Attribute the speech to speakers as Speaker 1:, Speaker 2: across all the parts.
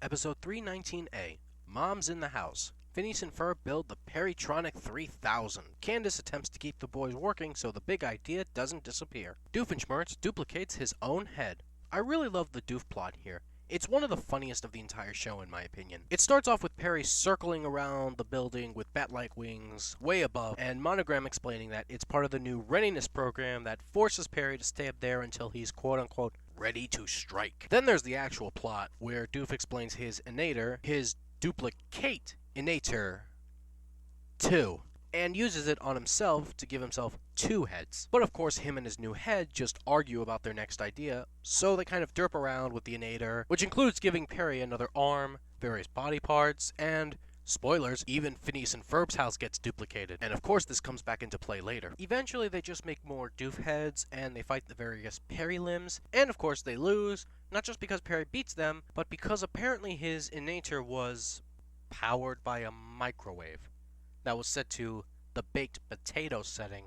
Speaker 1: Episode 319A, Mom's in the House. Phineas and Ferb build the Peritronic 3000. Candace attempts to keep the boys working so the big idea doesn't disappear. Doofenshmirtz duplicates his own head. I really love the Doof plot here. It's one of the funniest of the entire show in my opinion. It starts off with Perry circling around the building with bat-like wings way above, and Monogram explaining that it's part of the new readiness program that forces Perry to stay up there until he's quote-unquote ready to strike. Then there's the actual plot, where Doof explains his innator, his duplicate innator 2, and uses it on himself to give himself 2 heads. But of course him and his new head just argue about their next idea, so they kind of derp around with the innator, which includes giving Perry another arm, various body parts, and spoilers, even Phineas and Ferb's house gets duplicated. And of course this comes back into play later. Eventually they just make more Doof heads, and they fight the various Perry limbs, and of course they lose, not just because Perry beats them, but because apparently his innator was powered by a microwave that was set to the baked potato setting,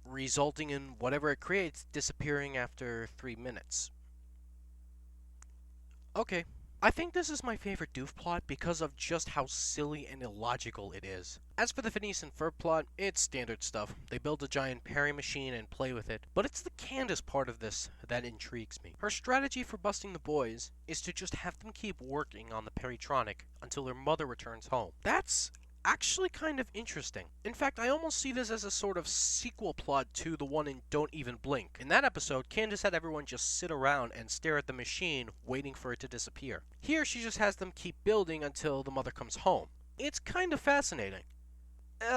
Speaker 1: resulting in whatever it creates disappearing after 3 minutes. Okay, I think this is my favorite Doof plot because of just how silly and illogical it is. As for the Phineas and Ferb plot, it's standard stuff. They build a giant Perry machine and play with it, but it's the Candace part of this that intrigues me. Her strategy for busting the boys is to just have them keep working on the Peritronic until their mother returns home. That's actually kind of interesting. In fact, I almost see this as a sort of sequel plot to the one in Don't Even Blink. In that episode, Candace had everyone just sit around and stare at the machine, waiting for it to disappear. Here, she just has them keep building until the mother comes home. It's kind of fascinating.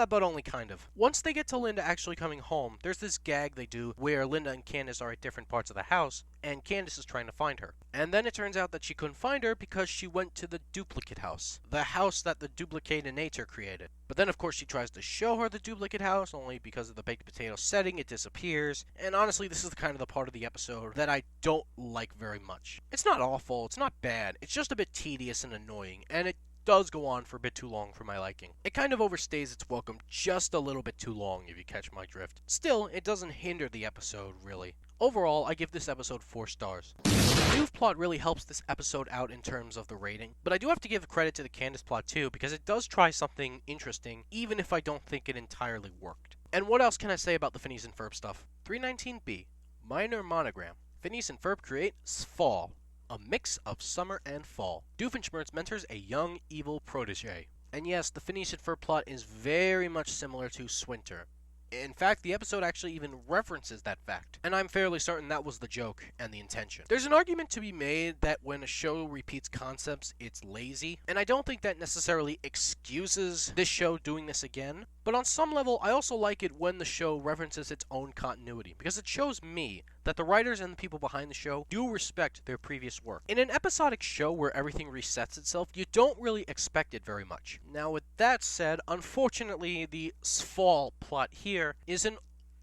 Speaker 1: But only kind of. Once they get to Linda actually coming home, there's this gag they do where Linda and Candace are at different parts of the house, and Candace is trying to find her. And then it turns out that she couldn't find her because she went to the duplicate house. The house that the duplicate innator created. But then of course she tries to show her the duplicate house, only because of the baked potato setting it disappears. And honestly, this is the kind of the part of the episode that I don't like very much. It's not awful, it's not bad, it's just a bit tedious and annoying, and it does go on for a bit too long for my liking. It kind of overstays its welcome just a little bit too long, if you catch my drift. Still, it doesn't hinder the episode, really. Overall, I give this episode 4 stars. The Doof plot really helps this episode out in terms of the rating, but I do have to give credit to the Candace plot too, because it does try something interesting, even if I don't think it entirely worked. And what else can I say about the Phineas and Ferb stuff? 319B, Minor Monogram. Phineas and Ferb create Fall, a mix of summer and fall. Doofenshmirtz mentors a young, evil protege. And yes, the Phineas and Ferb plot is very much similar to Swinter. In fact, the episode actually even references that fact, and I'm fairly certain that was the joke and the intention. There's an argument to be made that when a show repeats concepts, it's lazy, and I don't think that necessarily excuses this show doing this again, but on some level, I also like it when the show references its own continuity, because it shows me that the writers and the people behind the show do respect their previous work. In an episodic show where everything resets itself, you don't really expect it very much. Now with that said, unfortunately the Fall plot here isn't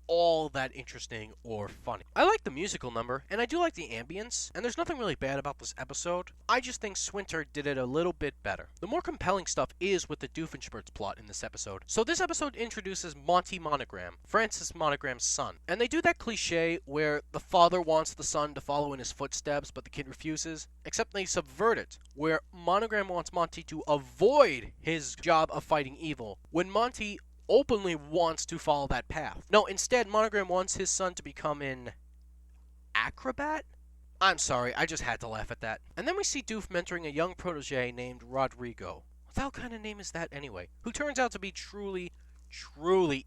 Speaker 1: all that interesting or funny. I like the musical number, and I do like the ambience, and there's nothing really bad about this episode. I just think Swinter did it a little bit better. The more compelling stuff is with the Doofenshmirtz plot in this episode. So this episode introduces Monty Monogram, Francis Monogram's son, and they do that cliche where the father wants the son to follow in his footsteps, but the kid refuses, except they subvert it, where Monogram wants Monty to avoid his job of fighting evil, when Monty openly wants to follow that path. No, instead, Monogram wants his son to become an acrobat? I'm sorry, I just had to laugh at that. And then we see Doof mentoring a young protege named Rodrigo. What the hell kind of name is that anyway? Who turns out to be truly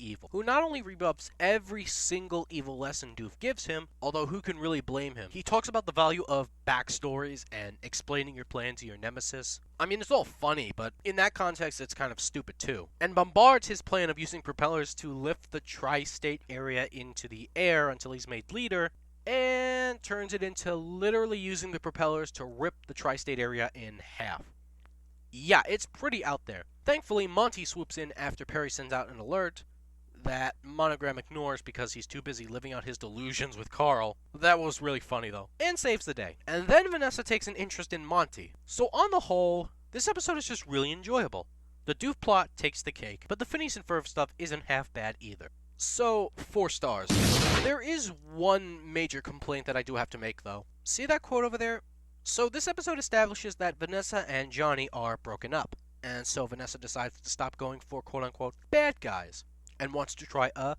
Speaker 1: evil. Who not only rebubs every single evil lesson Doof gives him, although who can really blame him? He talks about the value of backstories and explaining your plan to your nemesis. I mean, it's all funny, but in that context, it's kind of stupid too. And bombards his plan of using propellers to lift the tri-state area into the air until he's made leader, and turns it into literally using the propellers to rip the tri-state area in half. Yeah, it's pretty out there. Thankfully, Monty swoops in after Perry sends out an alert that Monogram ignores because he's too busy living out his delusions with Carl. That was really funny though, and saves the day. And then Vanessa takes an interest in Monty. So on the whole, this episode is just really enjoyable. The Doof plot takes the cake, but the Phineas and Ferb stuff isn't half bad either. So, 4 stars. There is one major complaint that I do have to make though. See that quote over there? So this episode establishes that Vanessa and Johnny are broken up, and so Vanessa decides to stop going for quote-unquote bad guys, and wants to try a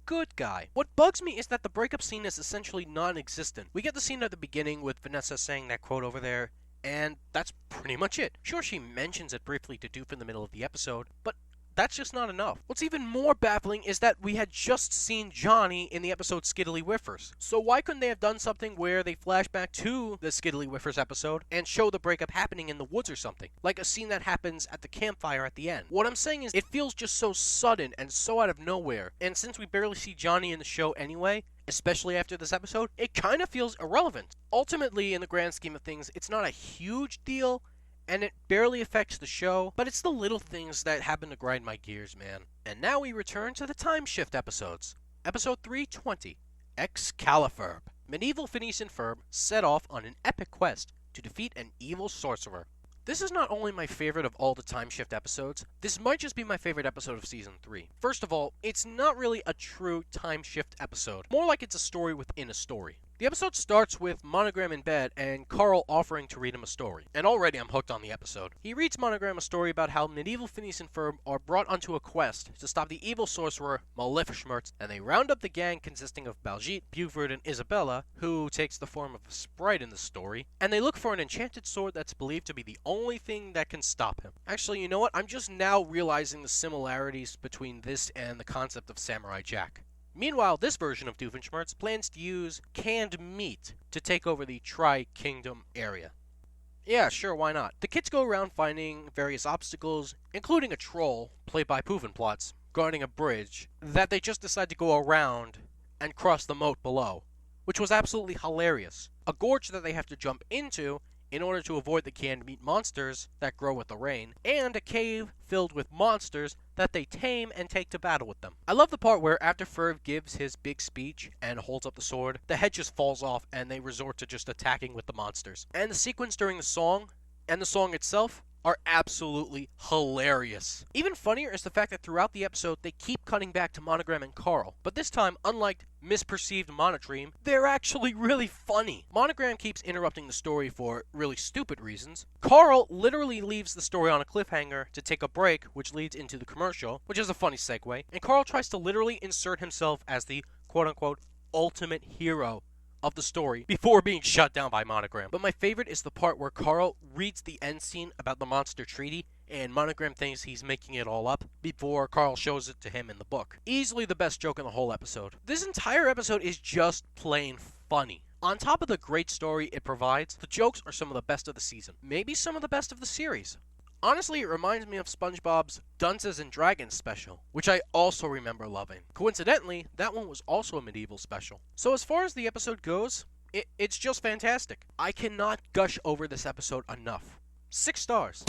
Speaker 1: good guy. What bugs me is that the breakup scene is essentially non-existent. We get the scene at the beginning with Vanessa saying that quote over there, and that's pretty much it. Sure, she mentions it briefly to Doof in the middle of the episode, but that's just not enough. What's even more baffling is that we had just seen Johnny in the episode Skiddly Whiffers. So why couldn't they have done something where they flash back to the Skiddly Whiffers episode and show the breakup happening in the woods or something? Like a scene that happens at the campfire at the end. What I'm saying is it feels just so sudden and so out of nowhere. And since we barely see Johnny in the show anyway, especially after this episode, it kind of feels irrelevant. Ultimately, in the grand scheme of things, it's not a huge deal, and it barely affects the show, but it's the little things that happen to grind my gears, man. And now we return to the time shift episodes. Episode 320, Excaliburb. Medieval Phineas and Ferb set off on an epic quest to defeat an evil sorcerer. This is not only my favorite of all the time shift episodes, this might just be my favorite episode of season 3. First of all, it's not really a true time shift episode, more like it's a story within a story. The episode starts with Monogram in bed and Carl offering to read him a story. And already I'm hooked on the episode. He reads Monogram a story about how medieval Phineas and Ferb are brought onto a quest to stop the evil sorcerer Maleficent, and they round up the gang consisting of Baljeet, Buford, and Isabella, who takes the form of a sprite in the story, and they look for an enchanted sword that's believed to be the only thing that can stop him. Actually, you know what? I'm just now realizing the similarities between this and the concept of Samurai Jack. Meanwhile, this version of Doofenshmirtz plans to use canned meat to take over the Tri-Kingdom area. Yeah, sure, why not? The kids go around finding various obstacles, including a troll, played by Plots, guarding a bridge, that they just decide to go around and cross the moat below, which was absolutely hilarious. A gorge that they have to jump into in order to avoid the canned meat monsters that grow with the rain, and a cave filled with monsters that they tame and take to battle with them. I love the part where after Ferb gives his big speech and holds up the sword, the head just falls off and they resort to just attacking with the monsters. And the sequence during the song, and the song itself, are absolutely hilarious. Even funnier is the fact that throughout the episode, they keep cutting back to Monogram and Carl. But this time, unlike misperceived Monodream, they're actually really funny. Monogram keeps interrupting the story for really stupid reasons. Carl literally leaves the story on a cliffhanger to take a break, which leads into the commercial, which is a funny segue. And Carl tries to literally insert himself as the quote-unquote ultimate hero of the story before being shut down by Monogram. But my favorite is the part where Carl reads the end scene about the monster treaty and Monogram thinks he's making it all up before Carl shows it to him in the book. Easily the best joke in the whole episode. This entire episode is just plain funny. On top of the great story it provides, the jokes are some of the best of the season. Maybe some of the best of the series. Honestly, it reminds me of SpongeBob's Dunces and Dragons special, which I also remember loving. Coincidentally, that one was also a medieval special. So as far as the episode goes, it's just fantastic. I cannot gush over this episode enough. 6 stars.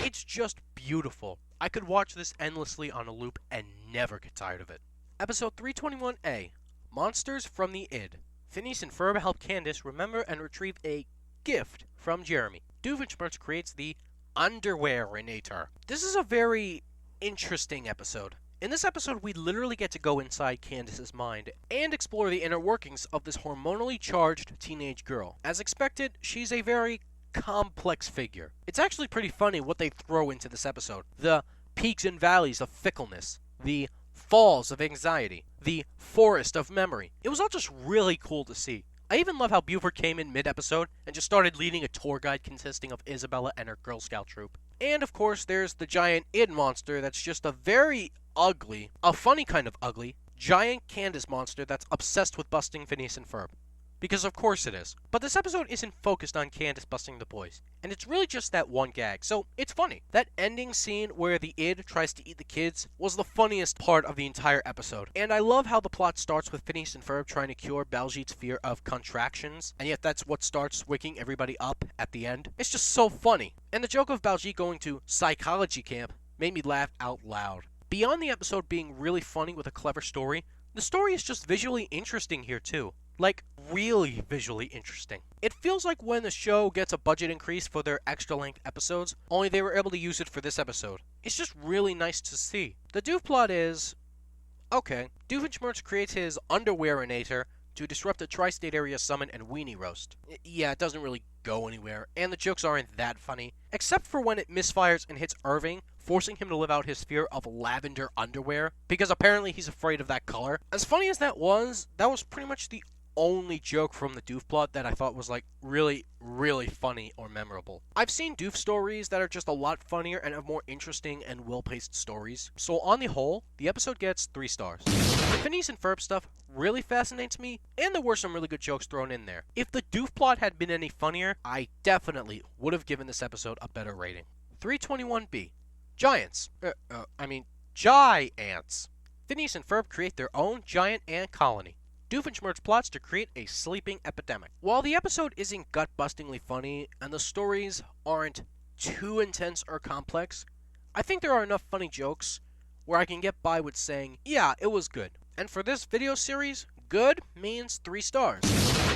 Speaker 1: It's just beautiful. I could watch this endlessly on a loop and never get tired of it. Episode 321A, Monsters from the Id. Phineas and Ferb help Candace remember and retrieve a gift from Jeremy. Doofenshmirtz creates the Underwearinator. This is a very interesting episode. In this episode, we literally get to go inside Candace's mind and explore the inner workings of this hormonally charged teenage girl. As expected, she's a very complex figure. It's actually pretty funny what they throw into this episode. The peaks and valleys of fickleness, the falls of anxiety, the forest of memory. It was all just really cool to see. I even love how Buford came in mid-episode and just started leading a tour guide consisting of Isabella and her Girl Scout troop. And of course, there's the giant id monster that's just a very ugly, a funny kind of ugly, giant Candace monster that's obsessed with busting Phineas and Ferb. Because of course it is. But this episode isn't focused on Candace busting the boys, and it's really just that one gag, so it's funny. That ending scene where the id tries to eat the kids was the funniest part of the entire episode. And I love how the plot starts with Phineas and Ferb trying to cure Baljeet's fear of contractions, and yet that's what starts waking everybody up at the end. It's just so funny. And the joke of Baljeet going to psychology camp made me laugh out loud. Beyond the episode being really funny with a clever story, the story is just visually interesting here too. Like, really visually interesting. It feels like when the show gets a budget increase for their extra-length episodes, only they were able to use it for this episode. It's just really nice to see. The Doof plot is... okay, Doofenshmirtz creates his Underwearinator to disrupt a tri-state area summon and weenie roast. Yeah, it doesn't really go anywhere, and the jokes aren't that funny, except for when it misfires and hits Irving, forcing him to live out his fear of lavender underwear, because apparently he's afraid of that color. As funny as that was pretty much the only joke from the Doof plot that I thought was like really funny or memorable. I've seen Doof stories that are just a lot funnier and have more interesting and well-paced stories. So on the whole, the episode gets 3 stars. The Phineas and Ferb stuff really fascinates me, and there were some really good jokes thrown in there. If the Doof plot had been any funnier, I definitely would have given this episode a better rating. 321B. Giants. Giants. Phineas and Ferb create their own giant ant colony. Doofenshmirtz plots to create a sleeping epidemic. While the episode isn't gut-bustingly funny, and the stories aren't too intense or complex, I think there are enough funny jokes where I can get by with saying, yeah, it was good. And for this video series, good means 3 stars.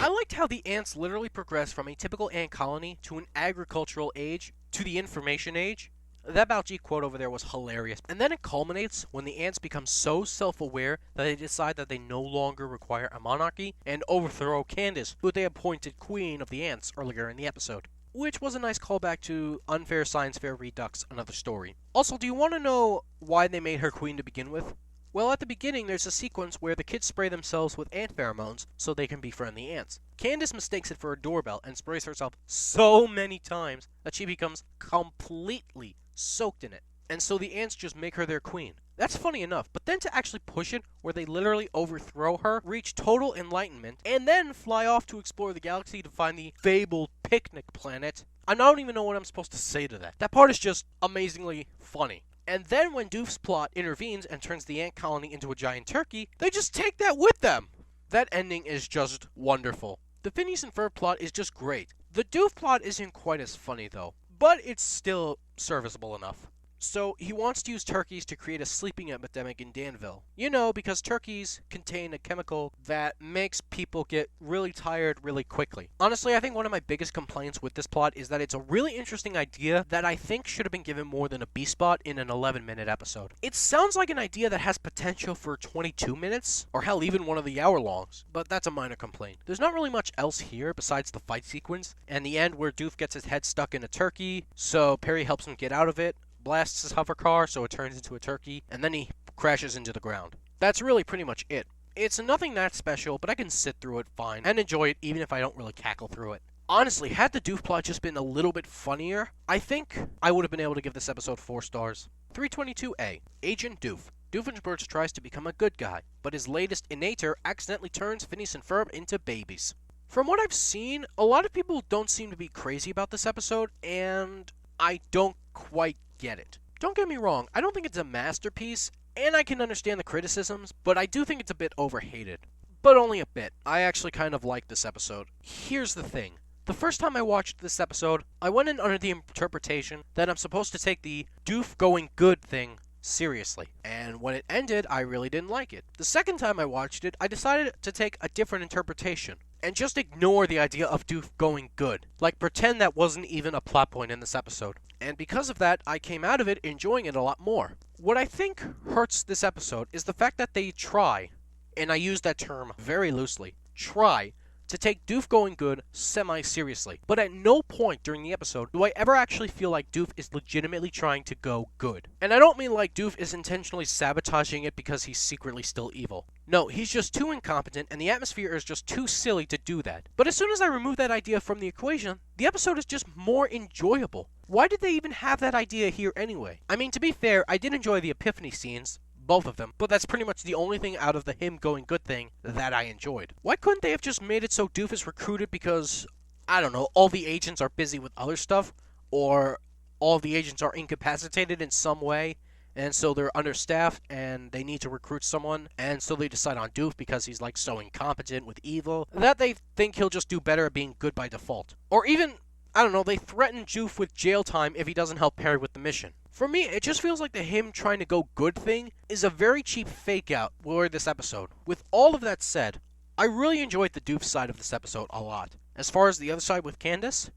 Speaker 1: I liked how the ants literally progress from a typical ant colony to an agricultural age to the information age. That Baljeet quote over there was hilarious. And then it culminates when the ants become so self-aware that they decide that they no longer require a monarchy and overthrow Candace, who they appointed queen of the ants earlier in the episode. Which was a nice callback to Unfair Science Fair Redux, Another Story. Also, do you want to know why they made her queen to begin with? Well, at the beginning, there's a sequence where the kids spray themselves with ant pheromones so they can befriend the ants. Candace mistakes it for a doorbell and sprays herself so many times that she becomes completely soaked in it. And so the ants just make her their queen. That's funny enough, but then to actually push it where they literally overthrow her, reach total enlightenment, and then fly off to explore the galaxy to find the fabled picnic planet, I don't even know what I'm supposed to say to that. That part is just amazingly funny. And then when Doof's plot intervenes and turns the ant colony into a giant turkey, they just take that with them. That ending is just wonderful. The Phineas and Ferb plot is just great. The Doof plot isn't quite as funny though, but it's still serviceable enough. So he wants to use turkeys to create a sleeping epidemic in Danville. You know, because turkeys contain a chemical that makes people get really tired really quickly. Honestly, I think one of my biggest complaints with this plot is that it's a really interesting idea that I think should have been given more than a B spot in an 11-minute episode. It sounds like an idea that has potential for 22 minutes, or hell, even one of the hour-longs, but that's a minor complaint. There's not really much else here besides the fight sequence, and the end where Doof gets his head stuck in a turkey, so Perry helps him get out of it, blasts his hover car so it turns into a turkey, and then he crashes into the ground. That's really pretty much it. It's nothing that special, but I can sit through it fine and enjoy it even if I don't really cackle through it. Honestly, had the Doof plot just been a little bit funnier, I think I would have been able to give this episode 4 stars. 322A. Agent Doof. Doofenshmirtz tries to become a good guy, but his latest innator accidentally turns Phineas and Ferb into babies. From what I've seen, a lot of people don't seem to be crazy about this episode, and I don't quite get it. Don't get me wrong, I don't think it's a masterpiece, and I can understand the criticisms, but I do think it's a bit overhated. But only a bit. I actually kind of like this episode. Here's the thing. The first time I watched this episode, I went in under the interpretation that I'm supposed to take the Doof going good thing seriously. And when it ended, I really didn't like it. The second time I watched it, I decided to take a different interpretation and just ignore the idea of Doof going good. Like, pretend that wasn't even a plot point in this episode. And because of that, I came out of it enjoying it a lot more. What I think hurts this episode is the fact that they try, and I use that term very loosely, try to take Doof going good semi-seriously. But at no point during the episode do I ever actually feel like Doof is legitimately trying to go good. And I don't mean like Doof is intentionally sabotaging it because he's secretly still evil. No, he's just too incompetent and the atmosphere is just too silly to do that. But as soon as I remove that idea from the equation, the episode is just more enjoyable. Why did they even have that idea here anyway? I mean, to be fair, I did enjoy the epiphany scenes, both of them, but that's pretty much the only thing out of the him going good thing that I enjoyed. Why couldn't they have just made it so Doof is recruited because, I don't know, all the agents are busy with other stuff, or all the agents are incapacitated in some way, and so they're understaffed and they need to recruit someone, and so they decide on Doof because he's like so incompetent with evil that they think he'll just do better at being good by default. Or even, I don't know, they threaten Doof with jail time if he doesn't help Perry with the mission. For me, it just feels like the him trying to go good thing is a very cheap fake out for this episode. With all of that said, I really enjoyed the Doof side of this episode a lot. As far as the other side with Candace,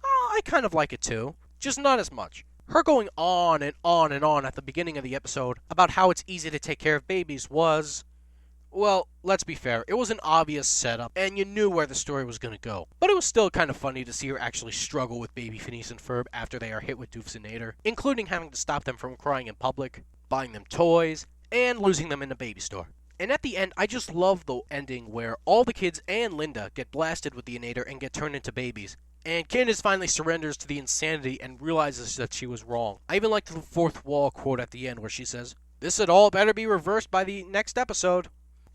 Speaker 1: I kind of like it too, just not as much. Her going on and on and on at the beginning of the episode about how it's easy to take care of babies was Well, let's be fair, it was an obvious setup, and you knew where the story was gonna go. But it was still kind of funny to see her actually struggle with baby Phineas and Ferb after they are hit with Doofusinator, including having to stop them from crying in public, buying them toys, and losing them in the baby store. And at the end, I just love the ending where all the kids and Linda get blasted with the Inator and get turned into babies. And Candace finally surrenders to the insanity and realizes that she was wrong. I even like the fourth wall quote at the end where she says, "This had all better be reversed by the next episode."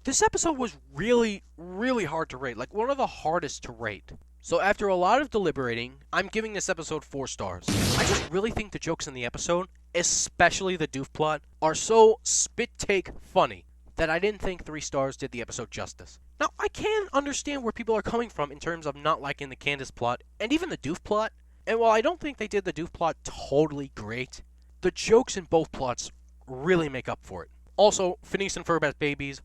Speaker 1: This episode was really, really hard to rate, like one of the hardest to rate. So after a lot of deliberating, I'm giving this episode 4 stars. I just really think the jokes in the episode, especially the Doof plot, are so spit-take funny that I didn't think 3 stars did the episode justice. Now, I can understand where people are coming from in terms of not liking the Candace plot, and even the Doof plot, and while I don't think they did the Doof plot totally great, the jokes in both plots really make up for it. Also, Phineas and Ferb as babies,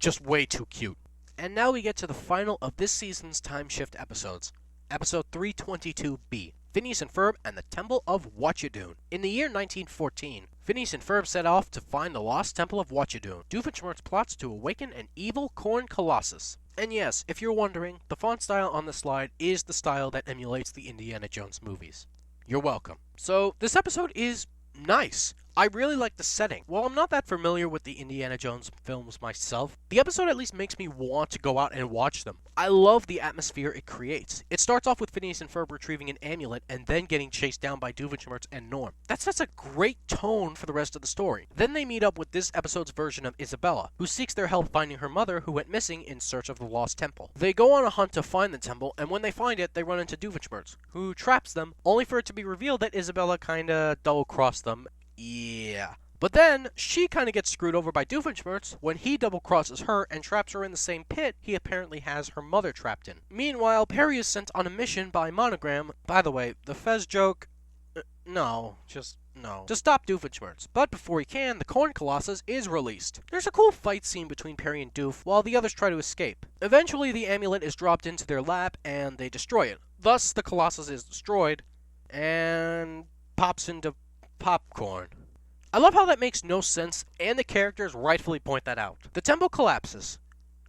Speaker 1: just way too cute. And now we get to the final of this season's time shift episodes. Episode 322B, Phineas and Ferb and the Temple of Whatachadoon. In the year 1914, Phineas and Ferb set off to find the lost Temple of Whatachadoon. Doofenshmirtz plots to awaken an evil corn colossus. And yes, if you're wondering, the font style on the slide is the style that emulates the Indiana Jones movies. You're welcome. So, this episode is nice. I really like the setting. While I'm not that familiar with the Indiana Jones films myself, the episode at least makes me want to go out and watch them. I love the atmosphere it creates. It starts off with Phineas and Ferb retrieving an amulet and then getting chased down by Doofenshmirtz and Norm. That sets a great tone for the rest of the story. Then they meet up with this episode's version of Isabella, who seeks their help finding her mother who went missing in search of the lost temple. They go on a hunt to find the temple, and when they find it, they run into Doofenshmirtz, who traps them, only for it to be revealed that Isabella kinda double-crossed them. Yeah. But then, she kind of gets screwed over by Doofenshmirtz when he double-crosses her and traps her in the same pit he apparently has her mother trapped in. Meanwhile, Perry is sent on a mission by Monogram. By the way, the Fez joke... no. To stop Doofenshmirtz. But before he can, the Corn Colossus is released. There's a cool fight scene between Perry and Doof while the others try to escape. Eventually, the amulet is dropped into their lap and they destroy it. Thus, the Colossus is destroyed and pops into popcorn. I love how that makes no sense, and the characters rightfully point that out. The temple collapses,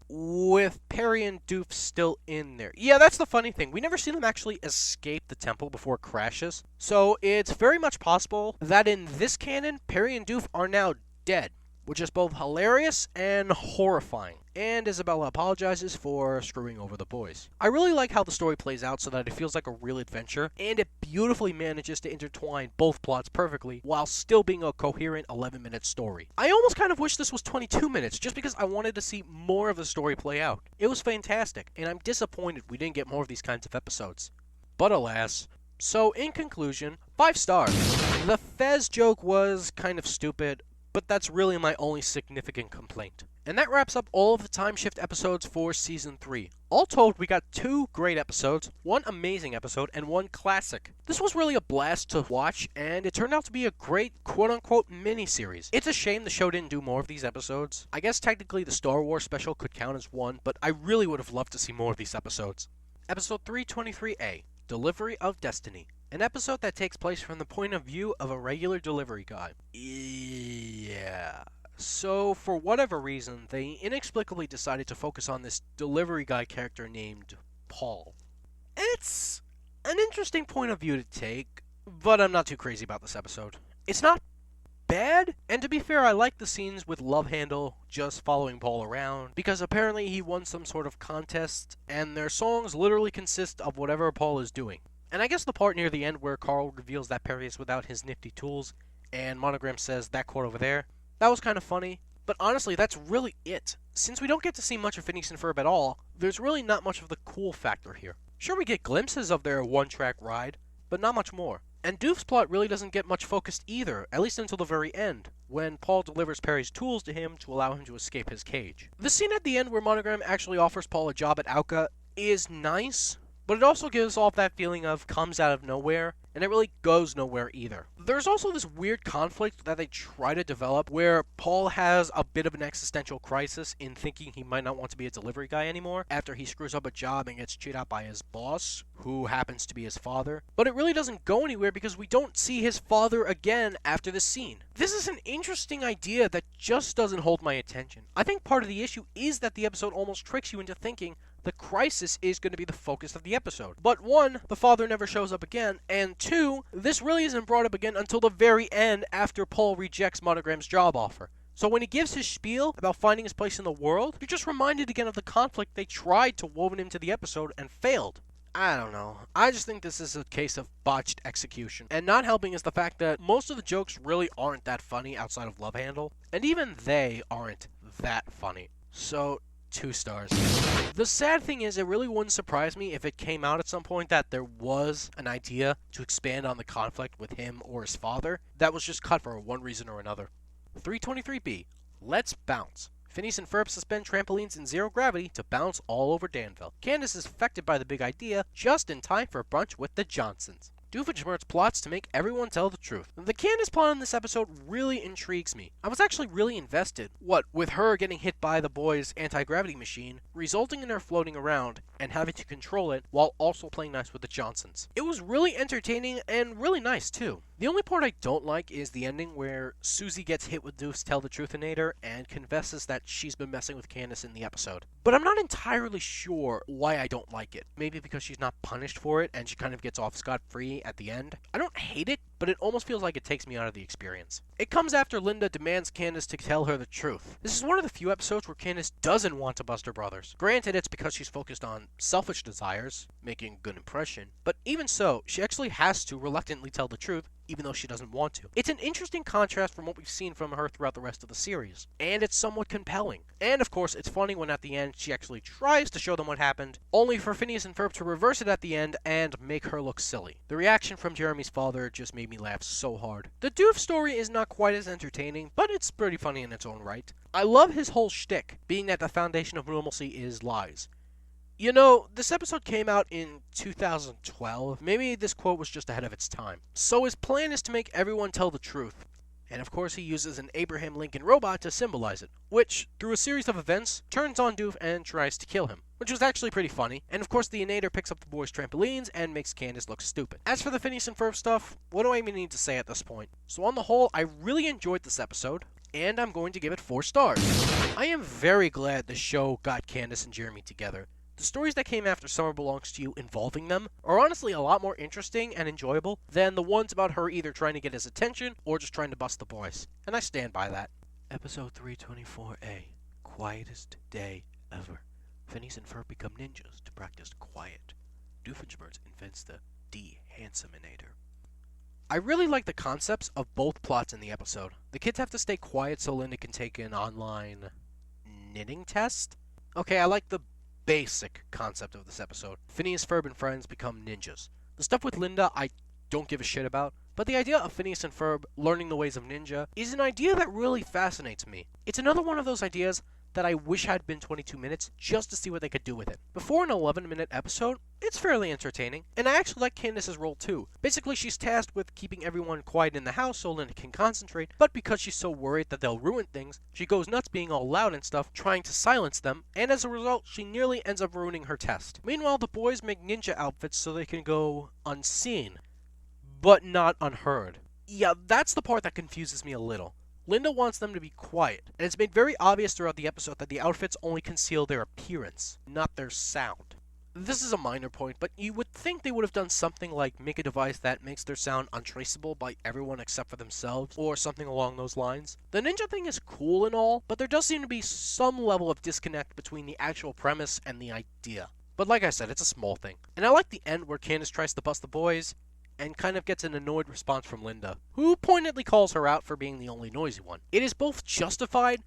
Speaker 1: with Perry and Doof still in there. Yeah, that's the funny thing. We never see them actually escape the temple before it crashes. So it's very much possible that in this canon, Perry and Doof are now dead, which is both hilarious and horrifying. And Isabella apologizes for screwing over the boys. I really like how the story plays out so that it feels like a real adventure, and it beautifully manages to intertwine both plots perfectly while still being a coherent 11-minute story. I almost kind of wish this was 22 minutes just because I wanted to see more of the story play out. It was fantastic, and I'm disappointed we didn't get more of these kinds of episodes. But alas. So in conclusion, 5 stars. The Fez joke was kind of stupid, but that's really my only significant complaint. And that wraps up all of the time shift episodes for Season 3. All told, we got 2 great episodes, 1 amazing episode, and 1 classic. This was really a blast to watch, and it turned out to be a great quote-unquote mini-series. It's a shame the show didn't do more of these episodes. I guess technically the Star Wars special could count as 1, but I really would have loved to see more of these episodes. Episode 323A, Delivery of Destiny. An episode that takes place from the point of view of a regular delivery guy. Yeah. So, for whatever reason, they inexplicably decided to focus on this delivery guy character named Paul. It's an interesting point of view to take, but I'm not too crazy about this episode. It's not bad, and to be fair, I like the scenes with Love Handle just following Paul around, because apparently he won some sort of contest, and their songs literally consist of whatever Paul is doing. And I guess the part near the end where Carl reveals that Perry is without his nifty tools, and Monogram says that quote over there, that was kind of funny. But honestly, that's really it. Since we don't get to see much of Phineas and Ferb at all, there's really not much of the cool factor here. Sure, we get glimpses of their one-track ride, but not much more. And Doof's plot really doesn't get much focused either, at least until the very end, when Paul delivers Perry's tools to him to allow him to escape his cage. The scene at the end where Monogram actually offers Paul a job at Alka is nice, but it also gives off that feeling of comes out of nowhere, and it really goes nowhere either. There's also this weird conflict that they try to develop where Paul has a bit of an existential crisis in thinking he might not want to be a delivery guy anymore after he screws up a job and gets chewed out by his boss, who happens to be his father. But it really doesn't go anywhere because we don't see his father again after this scene. This is an interesting idea that just doesn't hold my attention. I think part of the issue is that the episode almost tricks you into thinking the crisis is going to be the focus of the episode. But one, the father never shows up again, and two, this really isn't brought up again until the very end after Paul rejects Monogram's job offer. So when he gives his spiel about finding his place in the world, you're just reminded again of the conflict they tried to woven into the episode and failed. I don't know. I just think this is a case of botched execution. And not helping is the fact that most of the jokes really aren't that funny outside of Love Handle, and even they aren't that funny. So 2 stars. The sad thing is, it really wouldn't surprise me if it came out at some point that there was an idea to expand on the conflict with him or his father that was just cut for one reason or another. 323B, let's bounce. Phineas and Ferb suspend trampolines in zero gravity to bounce all over Danville. Candace is affected by the big idea just in time for brunch with the Johnsons. Doofenshmirtz plots to make everyone tell the truth. The Candace plot in this episode really intrigues me. I was actually really invested. What, with her getting hit by the boys' anti-gravity machine, resulting in her floating around and having to control it while also playing nice with the Johnsons. It was really entertaining and really nice too. The only part I don't like is the ending where Susie gets hit with Doof's Tell the Truthinator and confesses that she's been messing with Candace in the episode. But I'm not entirely sure why I don't like it. Maybe because she's not punished for it and she kind of gets off scot-free at the end. I don't hate it, but it almost feels like it takes me out of the experience. It comes after Linda demands Candace to tell her the truth. This is one of the few episodes where Candace doesn't want to bust her brothers. Granted, it's because she's focused on selfish desires, making a good impression, but even so, she actually has to reluctantly tell the truth, even though she doesn't want to. It's an interesting contrast from what we've seen from her throughout the rest of the series, and it's somewhat compelling. And of course, it's funny when at the end she actually tries to show them what happened, only for Phineas and Ferb to reverse it at the end and make her look silly. The reaction from Jeremy's father just made me laugh so hard. The Doof story is not quite as entertaining, but it's pretty funny in its own right. I love his whole shtick, being that the foundation of normalcy is lies. You know, this episode came out in 2012. Maybe this quote was just ahead of its time. So his plan is to make everyone tell the truth. And of course he uses an Abraham Lincoln robot to symbolize it, which, through a series of events, turns on Doof and tries to kill him, which was actually pretty funny. And of course the Inator picks up the boys' trampolines and makes Candace look stupid. As for the Phineas and Ferb stuff, what do I even need to say at this point? So on the whole, I really enjoyed this episode, and I'm going to give it 4 stars. I am very glad the show got Candace and Jeremy together. The stories that came after Summer Belongs to You involving them are honestly a lot more interesting and enjoyable than the ones about her either trying to get his attention or just trying to bust the boys. And I stand by that. Episode 324A, Quietest Day Ever. Phineas and Ferb become ninjas to practice quiet. Doofenshmirtz invents the De-Handsominator. I really like the concepts of both plots in the episode. The kids have to stay quiet so Linda can take an online knitting test? Okay, I like the basic concept of this episode. Phineas, Ferb, and friends become ninjas. The stuff with Linda I don't give a shit about, but the idea of Phineas and Ferb learning the ways of ninja is an idea that really fascinates me. It's another one of those ideas that I wish had been 22 minutes just to see what they could do with it. Before an 11-minute episode, it's fairly entertaining, and I actually like Candace's role too. Basically, she's tasked with keeping everyone quiet in the house so Linda can concentrate, but because she's so worried that they'll ruin things, she goes nuts being all loud and stuff, trying to silence them, and as a result, she nearly ends up ruining her test. Meanwhile, the boys make ninja outfits so they can go unseen, but not unheard. Yeah, that's the part that confuses me a little. Linda wants them to be quiet, and it's made very obvious throughout the episode that the outfits only conceal their appearance, not their sound. This is a minor point, but you would think they would have done something like make a device that makes their sound untraceable by everyone except for themselves, or something along those lines. The ninja thing is cool and all, but there does seem to be some level of disconnect between the actual premise and the idea. But like I said, it's a small thing. And I like the end where Candace tries to bust the boys, and kind of gets an annoyed response from Linda, who pointedly calls her out for being the only noisy one. It is both justified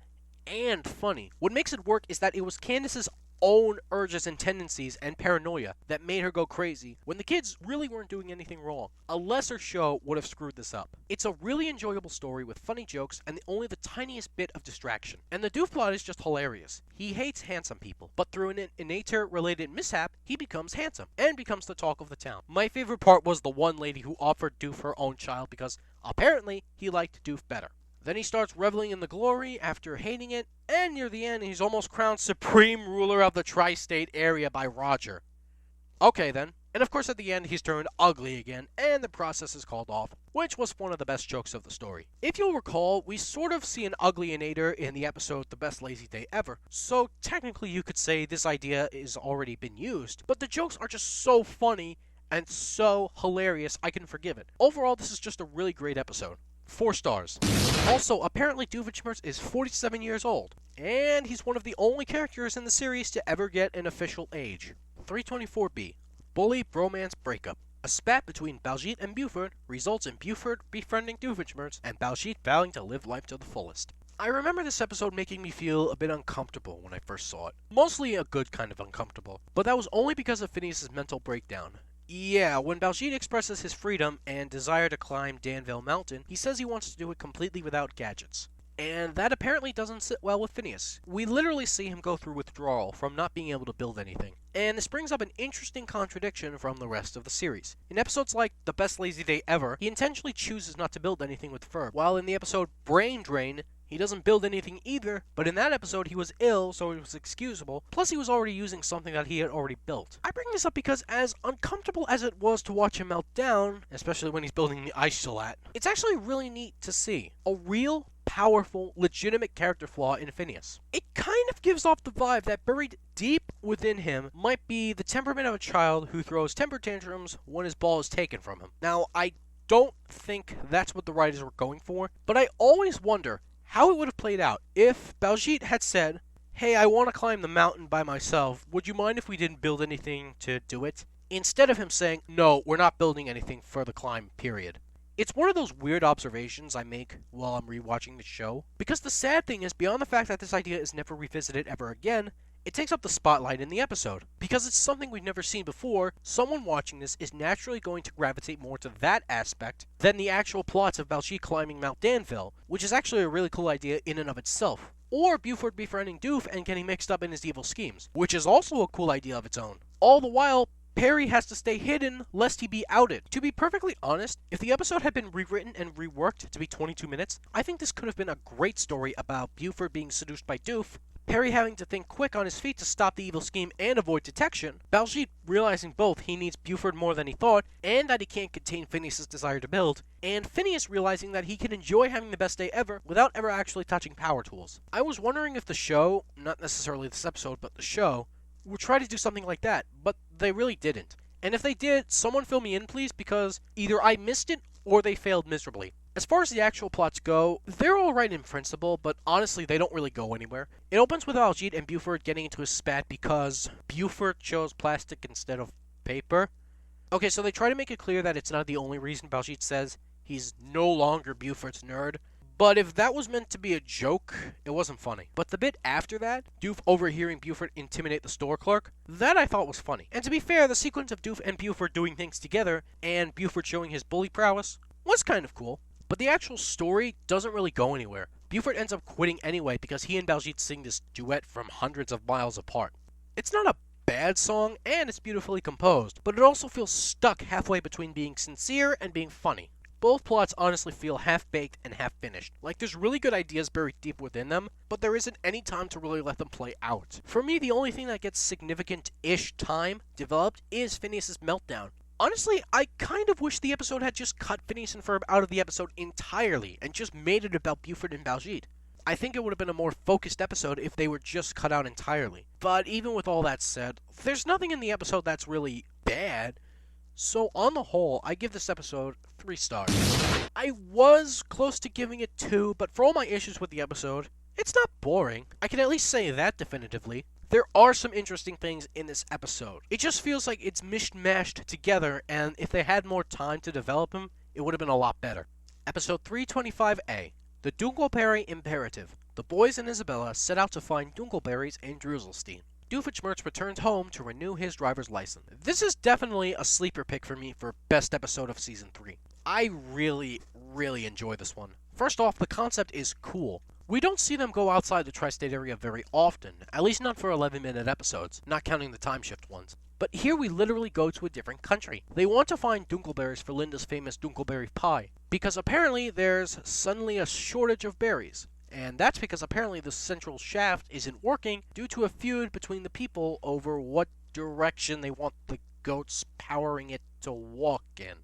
Speaker 1: and funny. What makes it work is that it was Candace's own urges and tendencies and paranoia that made her go crazy when the kids really weren't doing anything wrong. A lesser show would have screwed this up. It's a really enjoyable story with funny jokes and only the tiniest bit of distraction. And the Doof plot is just hilarious. He hates handsome people, but through an innator-related mishap, he becomes handsome and becomes the talk of the town. My favorite part was the one lady who offered Doof her own child because apparently he liked Doof better. Then he starts reveling in the glory after hating it, and near the end he's almost crowned supreme ruler of the tri-state area by Roger. Okay then. And of course at the end he's turned ugly again, and the process is called off, which was one of the best jokes of the story. If you'll recall, we sort of see an ugly innator in the episode The Best Lazy Day Ever, so technically you could say this idea has already been used, but the jokes are just so funny and so hilarious I can forgive it. Overall, this is just a really great episode. 4 stars. Also, apparently Doofenshmirtz is 47 years old, and he's one of the only characters in the series to ever get an official age. 324B. Bully Bromance Breakup. A spat between Baljeet and Buford results in Buford befriending Doofenshmirtz and Baljeet vowing to live life to the fullest. I remember this episode making me feel a bit uncomfortable when I first saw it. Mostly a good kind of uncomfortable, but that was only because of Phineas' mental breakdown. Yeah, when Baljeet expresses his freedom and desire to climb Danville Mountain, he says he wants to do it completely without gadgets. And that apparently doesn't sit well with Phineas. We literally see him go through withdrawal from not being able to build anything. And this brings up an interesting contradiction from the rest of the series. In episodes like The Best Lazy Day Ever, he intentionally chooses not to build anything with Ferb, while in the episode Brain Drain, he doesn't build anything either, but in that episode he was ill, so it was excusable, plus he was already using something that he had already built. I bring this up because as uncomfortable as it was to watch him melt down, especially when he's building the ice salat, it's actually really neat to see. A real, powerful, legitimate character flaw in Phineas. It kind of gives off the vibe that buried deep within him might be the temperament of a child who throws temper tantrums when his ball is taken from him. Now, I don't think that's what the writers were going for, but I always wonder how it would have played out if Baljeet had said, "Hey, I want to climb the mountain by myself. Would you mind if we didn't build anything to do it?" Instead of him saying, "No, we're not building anything for the climb, period." It's one of those weird observations I make while I'm rewatching the show, because the sad thing is, beyond the fact that this idea is never revisited ever again, it takes up the spotlight in the episode. Because it's something we've never seen before, someone watching this is naturally going to gravitate more to that aspect than the actual plots of Baljeet climbing Mount Danville, which is actually a really cool idea in and of itself. Or Buford befriending Doof and getting mixed up in his evil schemes, which is also a cool idea of its own. All the while, Perry has to stay hidden lest he be outed. To be perfectly honest, if the episode had been rewritten and reworked to be 22 minutes, I think this could have been a great story about Buford being seduced by Doof, Perry having to think quick on his feet to stop the evil scheme and avoid detection, Baljeet realizing both he needs Buford more than he thought, and that he can't contain Phineas' desire to build, and Phineas realizing that he can enjoy having the best day ever without ever actually touching power tools. I was wondering if the show, not necessarily this episode, but the show, would try to do something like that, but they really didn't. And if they did, someone fill me in please, because either I missed it or they failed miserably. As far as the actual plots go, they're alright in principle, but honestly they don't really go anywhere. It opens with Baljeet and Buford getting into a spat because Buford chose plastic instead of paper. Okay, so they try to make it clear that it's not the only reason Baljeet says he's no longer Buford's nerd. But if that was meant to be a joke, it wasn't funny. But the bit after that, Doof overhearing Buford intimidate the store clerk, that I thought was funny. And to be fair, the sequence of Doof and Buford doing things together, and Buford showing his bully prowess, was kind of cool. But the actual story doesn't really go anywhere. Buford ends up quitting anyway because he and Baljeet sing this duet from hundreds of miles apart. It's not a bad song, and it's beautifully composed, but it also feels stuck halfway between being sincere and being funny. Both plots honestly feel half-baked and half-finished. Like, there's really good ideas buried deep within them, but there isn't any time to really let them play out. For me, the only thing that gets significant-ish time developed is Phineas' meltdown. Honestly, I kind of wish the episode had just cut Phineas and Ferb out of the episode entirely and just made it about Buford and Baljeet. I think it would have been a more focused episode if they were just cut out entirely. But even with all that said, there's nothing in the episode that's really bad. So on the whole, I give this episode 3 stars. I was close to giving it 2, but for all my issues with the episode, it's not boring. I can at least say that definitively. There are some interesting things in this episode. It just feels like it's mishmashed together, and if they had more time to develop them, it would have been a lot better. Episode 325A, The Doof-Perry Imperative. The boys and Isabella set out to find Doof-Perrys in Druzelstein. Doofenshmirtz returns home to renew his driver's license. This is definitely a sleeper pick for me for best episode of Season 3. I really enjoy this one. First off, the concept is cool. We don't see them go outside the tri-state area very often, at least not for 11-minute episodes, not counting the time shift ones. But here we literally go to a different country. They want to find Dunkelberries for Linda's famous Dunkelberry pie, because apparently there's suddenly a shortage of berries. And that's because apparently the central shaft isn't working due to a feud between the people over what direction they want the goats powering it to walk in.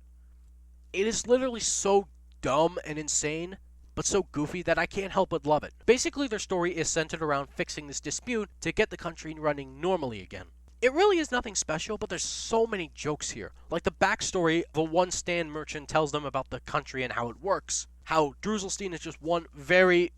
Speaker 1: It is literally so dumb and insane, but so goofy that I can't help but love it. Basically, their story is centered around fixing this dispute to get the country running normally again. It really is nothing special, but there's so many jokes here. Like the backstory, the one stand merchant tells them about the country and how it works. How Druselstein is just one very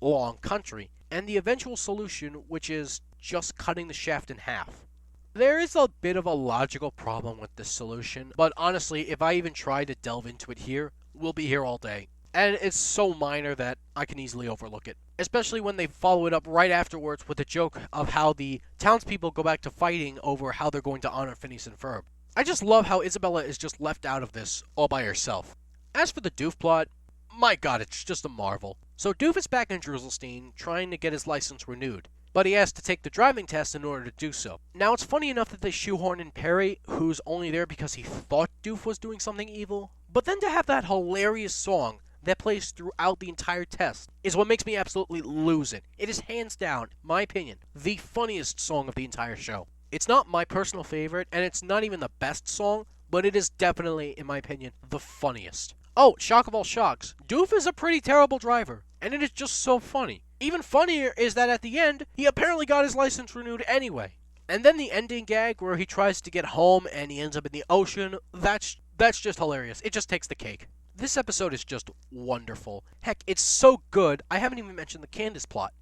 Speaker 1: long country. And the eventual solution, which is just cutting the shaft in half. There is a bit of a logical problem with this solution, but honestly, if I even try to delve into it here, we'll be here all day. And it's so minor that I can easily overlook it. Especially when they follow it up right afterwards with a joke of how the townspeople go back to fighting over how they're going to honor Phineas and Ferb. I just love how Isabella is just left out of this all by herself. As for the Doof plot, my god, it's just a marvel. So Doof is back in Druselstein trying to get his license renewed, but he has to take the driving test in order to do so. Now it's funny enough that they shoehorn in Perry, who's only there because he thought Doof was doing something evil, but then to have that hilarious song that plays throughout the entire test is what makes me absolutely lose it. It is hands down, my opinion, the funniest song of the entire show. It's not my personal favorite, and it's not even the best song, but it is definitely, in my opinion, the funniest. Oh, shock of all shocks, Doof is a pretty terrible driver, and it is just so funny. Even funnier is that at the end, he apparently got his license renewed anyway. And then the ending gag where he tries to get home and he ends up in the ocean, that's just hilarious. It just takes the cake. This episode is just wonderful. Heck, it's so good, I haven't even mentioned the Candace plot.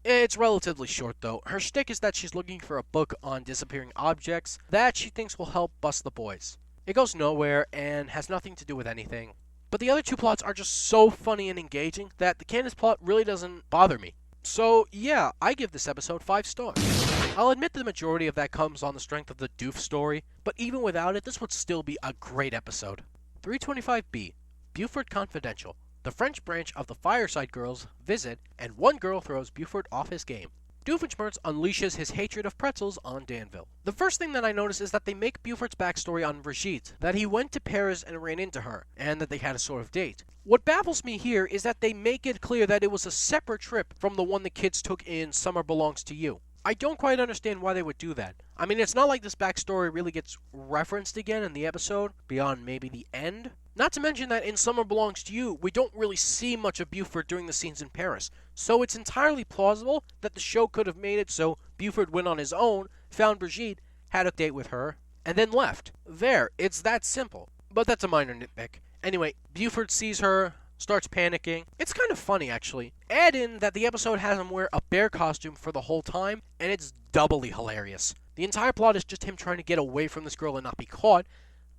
Speaker 1: It's relatively short, though. Her shtick is that she's looking for a book on disappearing objects that she thinks will help bust the boys. It goes nowhere and has nothing to do with anything. But the other two plots are just so funny and engaging that the Candace plot really doesn't bother me. So, yeah, I give this episode 5 stars. I'll admit the majority of that comes on the strength of the Doof story, but even without it, this would still be a great episode. 325B. Buford Confidential. The French branch of the Fireside Girls visit, and one girl throws Buford off his game. Doofenshmirtz unleashes his hatred of pretzels on Danville. The first thing that I notice is that they make Buford's backstory on Brigitte, that he went to Paris and ran into her, and that they had a sort of date. What baffles me here is that they make it clear that it was a separate trip from the one the kids took in Summer Belongs to You. I don't quite understand why they would do that. I mean, it's not like this backstory really gets referenced again in the episode, beyond maybe the end. Not to mention that in Summer Belongs to You, we don't really see much of Buford during the scenes in Paris, so it's entirely plausible that the show could have made it so Buford went on his own, found Brigitte, had a date with her, and then left. There, it's that simple. But that's a minor nitpick. Anyway, Buford sees her, starts panicking. It's kind of funny, actually. Add in that the episode has him wear a bear costume for the whole time, and it's doubly hilarious. The entire plot is just him trying to get away from this girl and not be caught,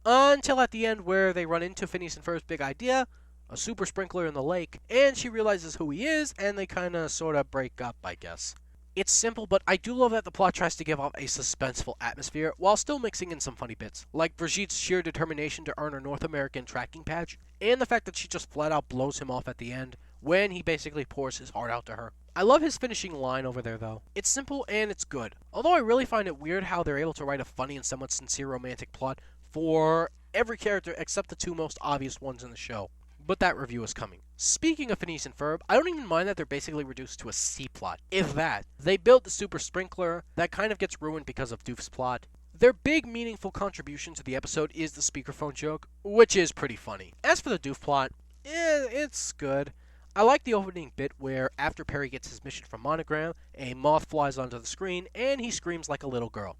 Speaker 1: until at the end where they run into Phineas and Ferb's big idea, a super sprinkler in the lake, and she realizes who he is, and they kinda sorta break up, I guess. It's simple, but I do love that the plot tries to give off a suspenseful atmosphere, while still mixing in some funny bits, like Brigitte's sheer determination to earn her North American tracking badge, and the fact that she just flat out blows him off at the end, when he basically pours his heart out to her. I love his finishing line over there, though. It's simple and it's good, although I really find it weird how they're able to write a funny and somewhat sincere romantic plot for every character except the two most obvious ones in the show. But that review is coming. Speaking of Phineas and Ferb, I don't even mind that they're basically reduced to a C-plot. If that. They built the super sprinkler, that kind of gets ruined because of Doof's plot. Their big meaningful contribution to the episode is the speakerphone joke, which is pretty funny. As for the Doof plot, it's good. I like the opening bit where after Perry gets his mission from Monogram, a moth flies onto the screen and he screams like a little girl.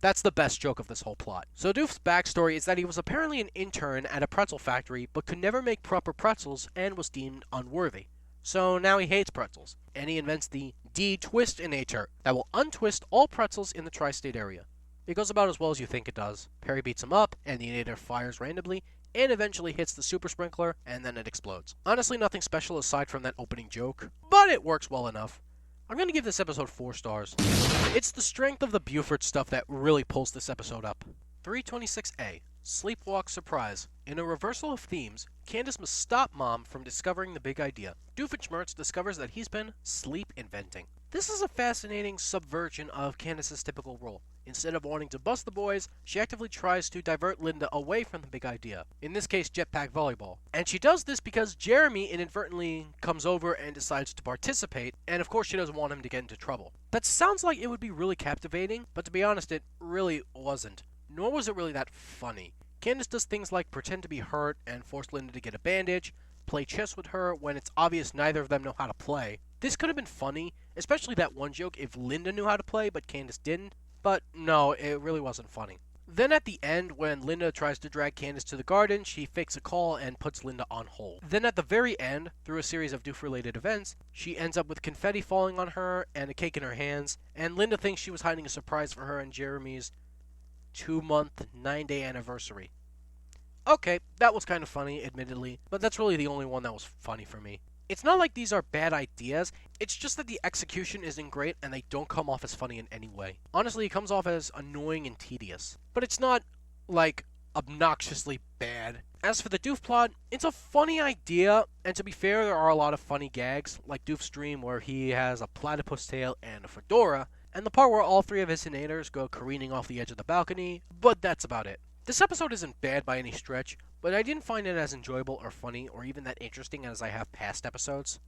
Speaker 1: That's the best joke of this whole plot. So Doof's backstory is that he was apparently an intern at a pretzel factory, but could never make proper pretzels and was deemed unworthy. So now he hates pretzels, and he invents the D-Twistinator that will untwist all pretzels in the tri-state area. It goes about as well as you think it does. Perry beats him up, and the inator fires randomly, and eventually hits the super sprinkler, and then it explodes. Honestly, nothing special aside from that opening joke, but it works well enough. I'm going to give this episode 4 stars. It's the strength of the Buford stuff that really pulls this episode up. 326A, Sleepwalk Surprise. In a reversal of themes, Candace must stop Mom from discovering the big idea. Doofenshmirtz discovers that he's been sleep inventing. This is a fascinating subversion of Candace's typical role. Instead of wanting to bust the boys, she actively tries to divert Linda away from the big idea, in this case jetpack volleyball. And she does this because Jeremy inadvertently comes over and decides to participate, and of course she doesn't want him to get into trouble. That sounds like it would be really captivating, but to be honest, it really wasn't. Nor was it really that funny. Candace does things like pretend to be hurt and force Linda to get a bandage, play chess with her when it's obvious neither of them know how to play. This could have been funny, especially that one joke if Linda knew how to play but Candace didn't. But no, it really wasn't funny. Then at the end, when Linda tries to drag Candace to the garden, she fakes a call and puts Linda on hold. Then at the very end, through a series of Doof-related events, she ends up with confetti falling on her and a cake in her hands, and Linda thinks she was hiding a surprise for her and Jeremy's 2-month, 9-day anniversary. Okay, that was kind of funny, admittedly, but that's really the only one that was funny for me. It's not like these are bad ideas, it's just that the execution isn't great and they don't come off as funny in any way. Honestly, it comes off as annoying and tedious. But it's not, like, obnoxiously bad. As for the Doof plot, it's a funny idea, and to be fair, there are a lot of funny gags, like Doof's dream where he has a platypus tail and a fedora, and the part where all 3 of his innators go careening off the edge of the balcony, but that's about it. This episode isn't bad by any stretch, but I didn't find it as enjoyable or funny or even that interesting as I have past episodes.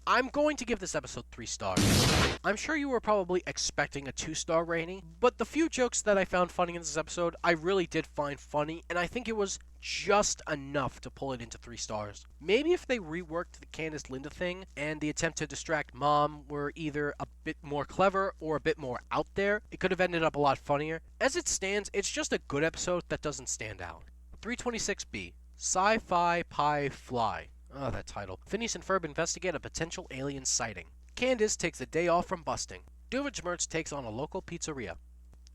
Speaker 1: I'm going to give this episode 3 stars. I'm sure you were probably expecting a 2-star rating, but the few jokes that I found funny in this episode, I really did find funny, and I think it was just enough to pull it into 3 stars. Maybe if they reworked the Candace-Linda thing, and the attempt to distract Mom were either a bit more clever or a bit more out there, it could have ended up a lot funnier. As it stands, it's just a good episode that doesn't stand out. 326B, Sci-Fi Pi Fly. Oh, that title. Phineas and Ferb investigate a potential alien sighting. Candace takes a day off from busting. Doofenshmirtz takes on a local pizzeria.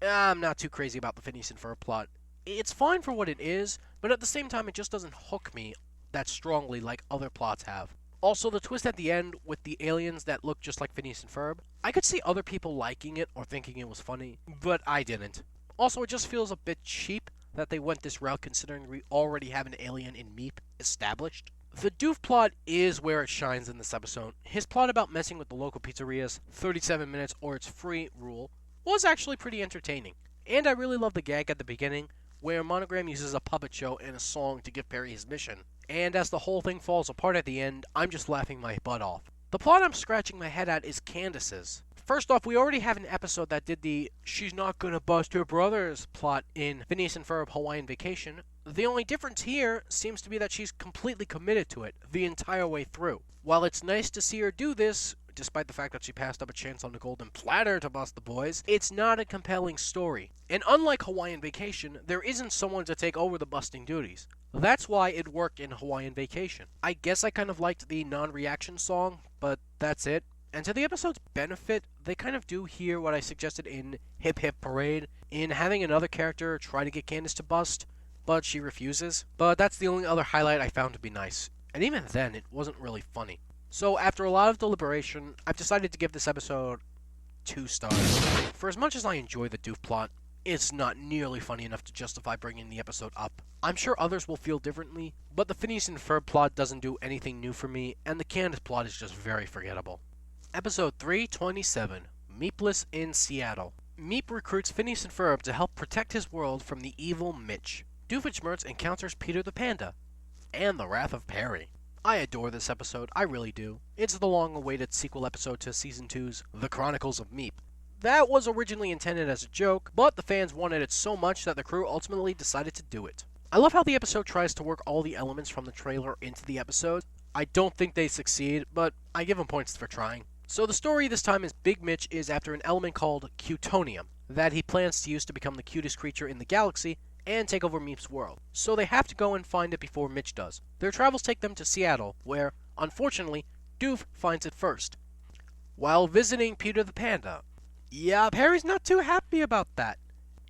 Speaker 1: I'm not too crazy about the Phineas and Ferb plot. It's fine for what it is, but at the same time it just doesn't hook me that strongly like other plots have. Also, the twist at the end with the aliens that look just like Phineas and Ferb, I could see other people liking it or thinking it was funny, but I didn't. Also, it just feels a bit cheap that they went this route considering we already have an alien in Meep established. The Doof plot is where it shines in this episode. His plot about messing with the local pizzeria's 37 minutes or it's free rule was actually pretty entertaining. And I really love the gag at the beginning where Monogram uses a puppet show and a song to give Perry his mission. And as the whole thing falls apart at the end, I'm just laughing my butt off. The plot I'm scratching my head at is Candace's. First off, we already have an episode that did the "she's not gonna bust her brothers" plot in Phineas and Ferb Hawaiian Vacation. The only difference here seems to be that she's completely committed to it the entire way through. While it's nice to see her do this, despite the fact that she passed up a chance on the golden platter to bust the boys, it's not a compelling story. And unlike Hawaiian Vacation, there isn't someone to take over the busting duties. That's why it worked in Hawaiian Vacation. I guess I kind of liked the non-reaction song, but that's it. And to the episode's benefit, they kind of do here what I suggested in Hip Hip Parade, in having another character try to get Candace to bust, but she refuses. But that's the only other highlight I found to be nice. And even then, it wasn't really funny. So after a lot of deliberation, I've decided to give this episode 2 stars. For as much as I enjoy the Doof plot, it's not nearly funny enough to justify bringing the episode up. I'm sure others will feel differently, but the Phineas and Ferb plot doesn't do anything new for me, and the Candace plot is just very forgettable. Episode 327, Meepless in Seattle. Meep recruits Phineas and Ferb to help protect his world from the evil Mitch. Doofenshmirtz encounters Peter the Panda, and the Wrath of Perry. I adore this episode, I really do. It's the long-awaited sequel episode to Season 2's The Chronicles of Meep. That was originally intended as a joke, but the fans wanted it so much that the crew ultimately decided to do it. I love how the episode tries to work all the elements from the trailer into the episode. I don't think they succeed, but I give them points for trying. So the story this time is Big Mitch is after an element called Cutonium, that he plans to use to become the cutest creature in the galaxy and take over Meep's world. So they have to go and find it before Mitch does. Their travels take them to Seattle, where, unfortunately, Doof finds it first. While visiting Peter the Panda. Yeah, Perry's not too happy about that.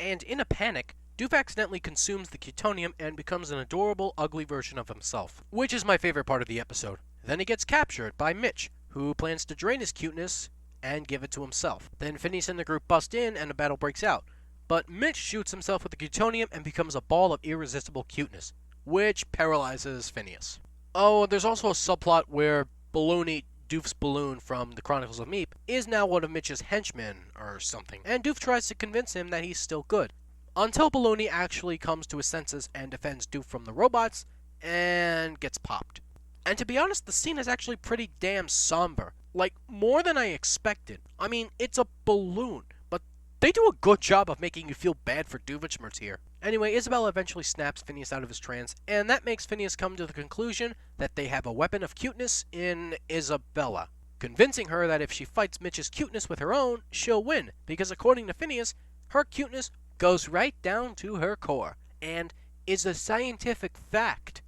Speaker 1: And in a panic, Doof accidentally consumes the Cutonium and becomes an adorable, ugly version of himself, which is my favorite part of the episode. Then he gets captured by Mitch, who plans to drain his cuteness and give it to himself. Then Phineas and the group bust in and a battle breaks out. But Mitch shoots himself with the Cutonium and becomes a ball of irresistible cuteness, which paralyzes Phineas. Oh, there's also a subplot where Balloony, Doof's balloon from the Chronicles of Meep, is now one of Mitch's henchmen or something, and Doof tries to convince him that he's still good. Until Balloony actually comes to his senses and defends Doof from the robots, and gets popped. And to be honest, the scene is actually pretty damn somber. Like, more than I expected. I mean, it's a balloon, but they do a good job of making you feel bad for Doofenshmirtz here. Anyway, Isabella eventually snaps Phineas out of his trance, and that makes Phineas come to the conclusion that they have a weapon of cuteness in Isabella, convincing her that if she fights Mitch's cuteness with her own, she'll win, because according to Phineas, her cuteness goes right down to her core, and is a scientific fact.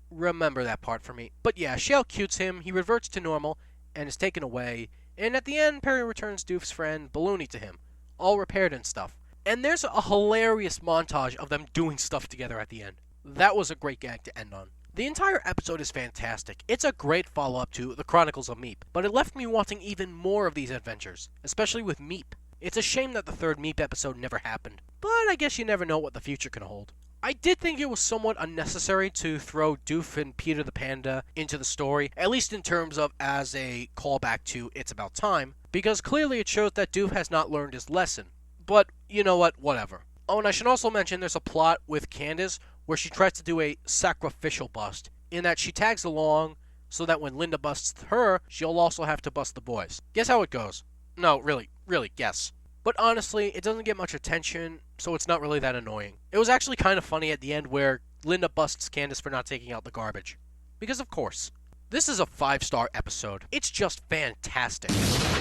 Speaker 1: Remember that part for me. But yeah, she out-cutes him, he reverts to normal, and is taken away, and at the end, Perry returns Doof's friend Balloony to him, all repaired and stuff. And there's a hilarious montage of them doing stuff together at the end. That was a great gag to end on. The entire episode is fantastic. It's a great follow-up to The Chronicles of Meep, but it left me wanting even more of these adventures, especially with Meep. It's a shame that the third Meep episode never happened, but I guess you never know what the future can hold. I did think it was somewhat unnecessary to throw Doof and Peter the Panda into the story, at least in terms of as a callback to It's About Time, because clearly it shows that Doof has not learned his lesson. But, you know what, whatever. Oh, and I should also mention there's a plot with Candace where she tries to do a sacrificial bust, in that she tags along so that when Linda busts her, she'll also have to bust the boys. Guess how it goes? No, really, guess. But honestly, it doesn't get much attention, so it's not really that annoying. It was actually kind of funny at the end where Linda busts Candace for not taking out the garbage. Because of course. This is a 5-star episode. It's just fantastic.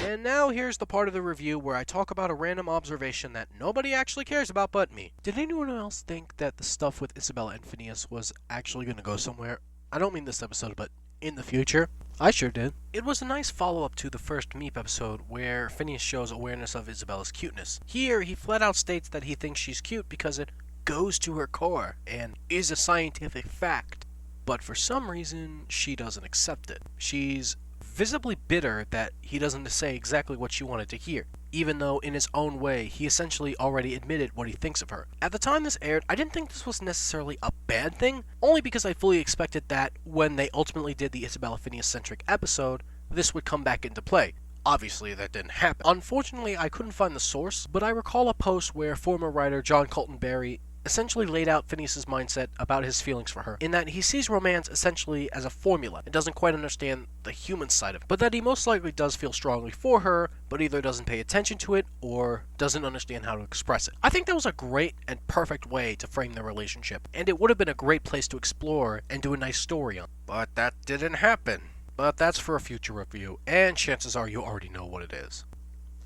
Speaker 1: And now here's the part of the review where I talk about a random observation that nobody actually cares about but me. Did anyone else think that the stuff with Isabella and Phineas was actually going to go somewhere? I don't mean this episode, but in the future. I sure did. It was a nice follow-up to the first Meep episode where Phineas shows awareness of Isabella's cuteness. Here, he flat out states that he thinks she's cute because it goes to her core and is a scientific fact. But for some reason, she doesn't accept it. She's visibly bitter that he doesn't say exactly what she wanted to hear, even though in his own way, he essentially already admitted what he thinks of her. At the time this aired, I didn't think this was necessarily a bad thing, only because I fully expected that when they ultimately did the Isabella Phineas-centric episode, this would come back into play. Obviously, that didn't happen. Unfortunately, I couldn't find the source, but I recall a post where former writer John Colton-Berry essentially laid out Phineas's mindset about his feelings for her, in that he sees romance essentially as a formula and doesn't quite understand the human side of it, but that he most likely does feel strongly for her, but either doesn't pay attention to it or doesn't understand how to express it. I think that was a great and perfect way to frame their relationship, and it would have been a great place to explore and do a nice story on. But that didn't happen. But that's for a future review, and chances are you already know what it is.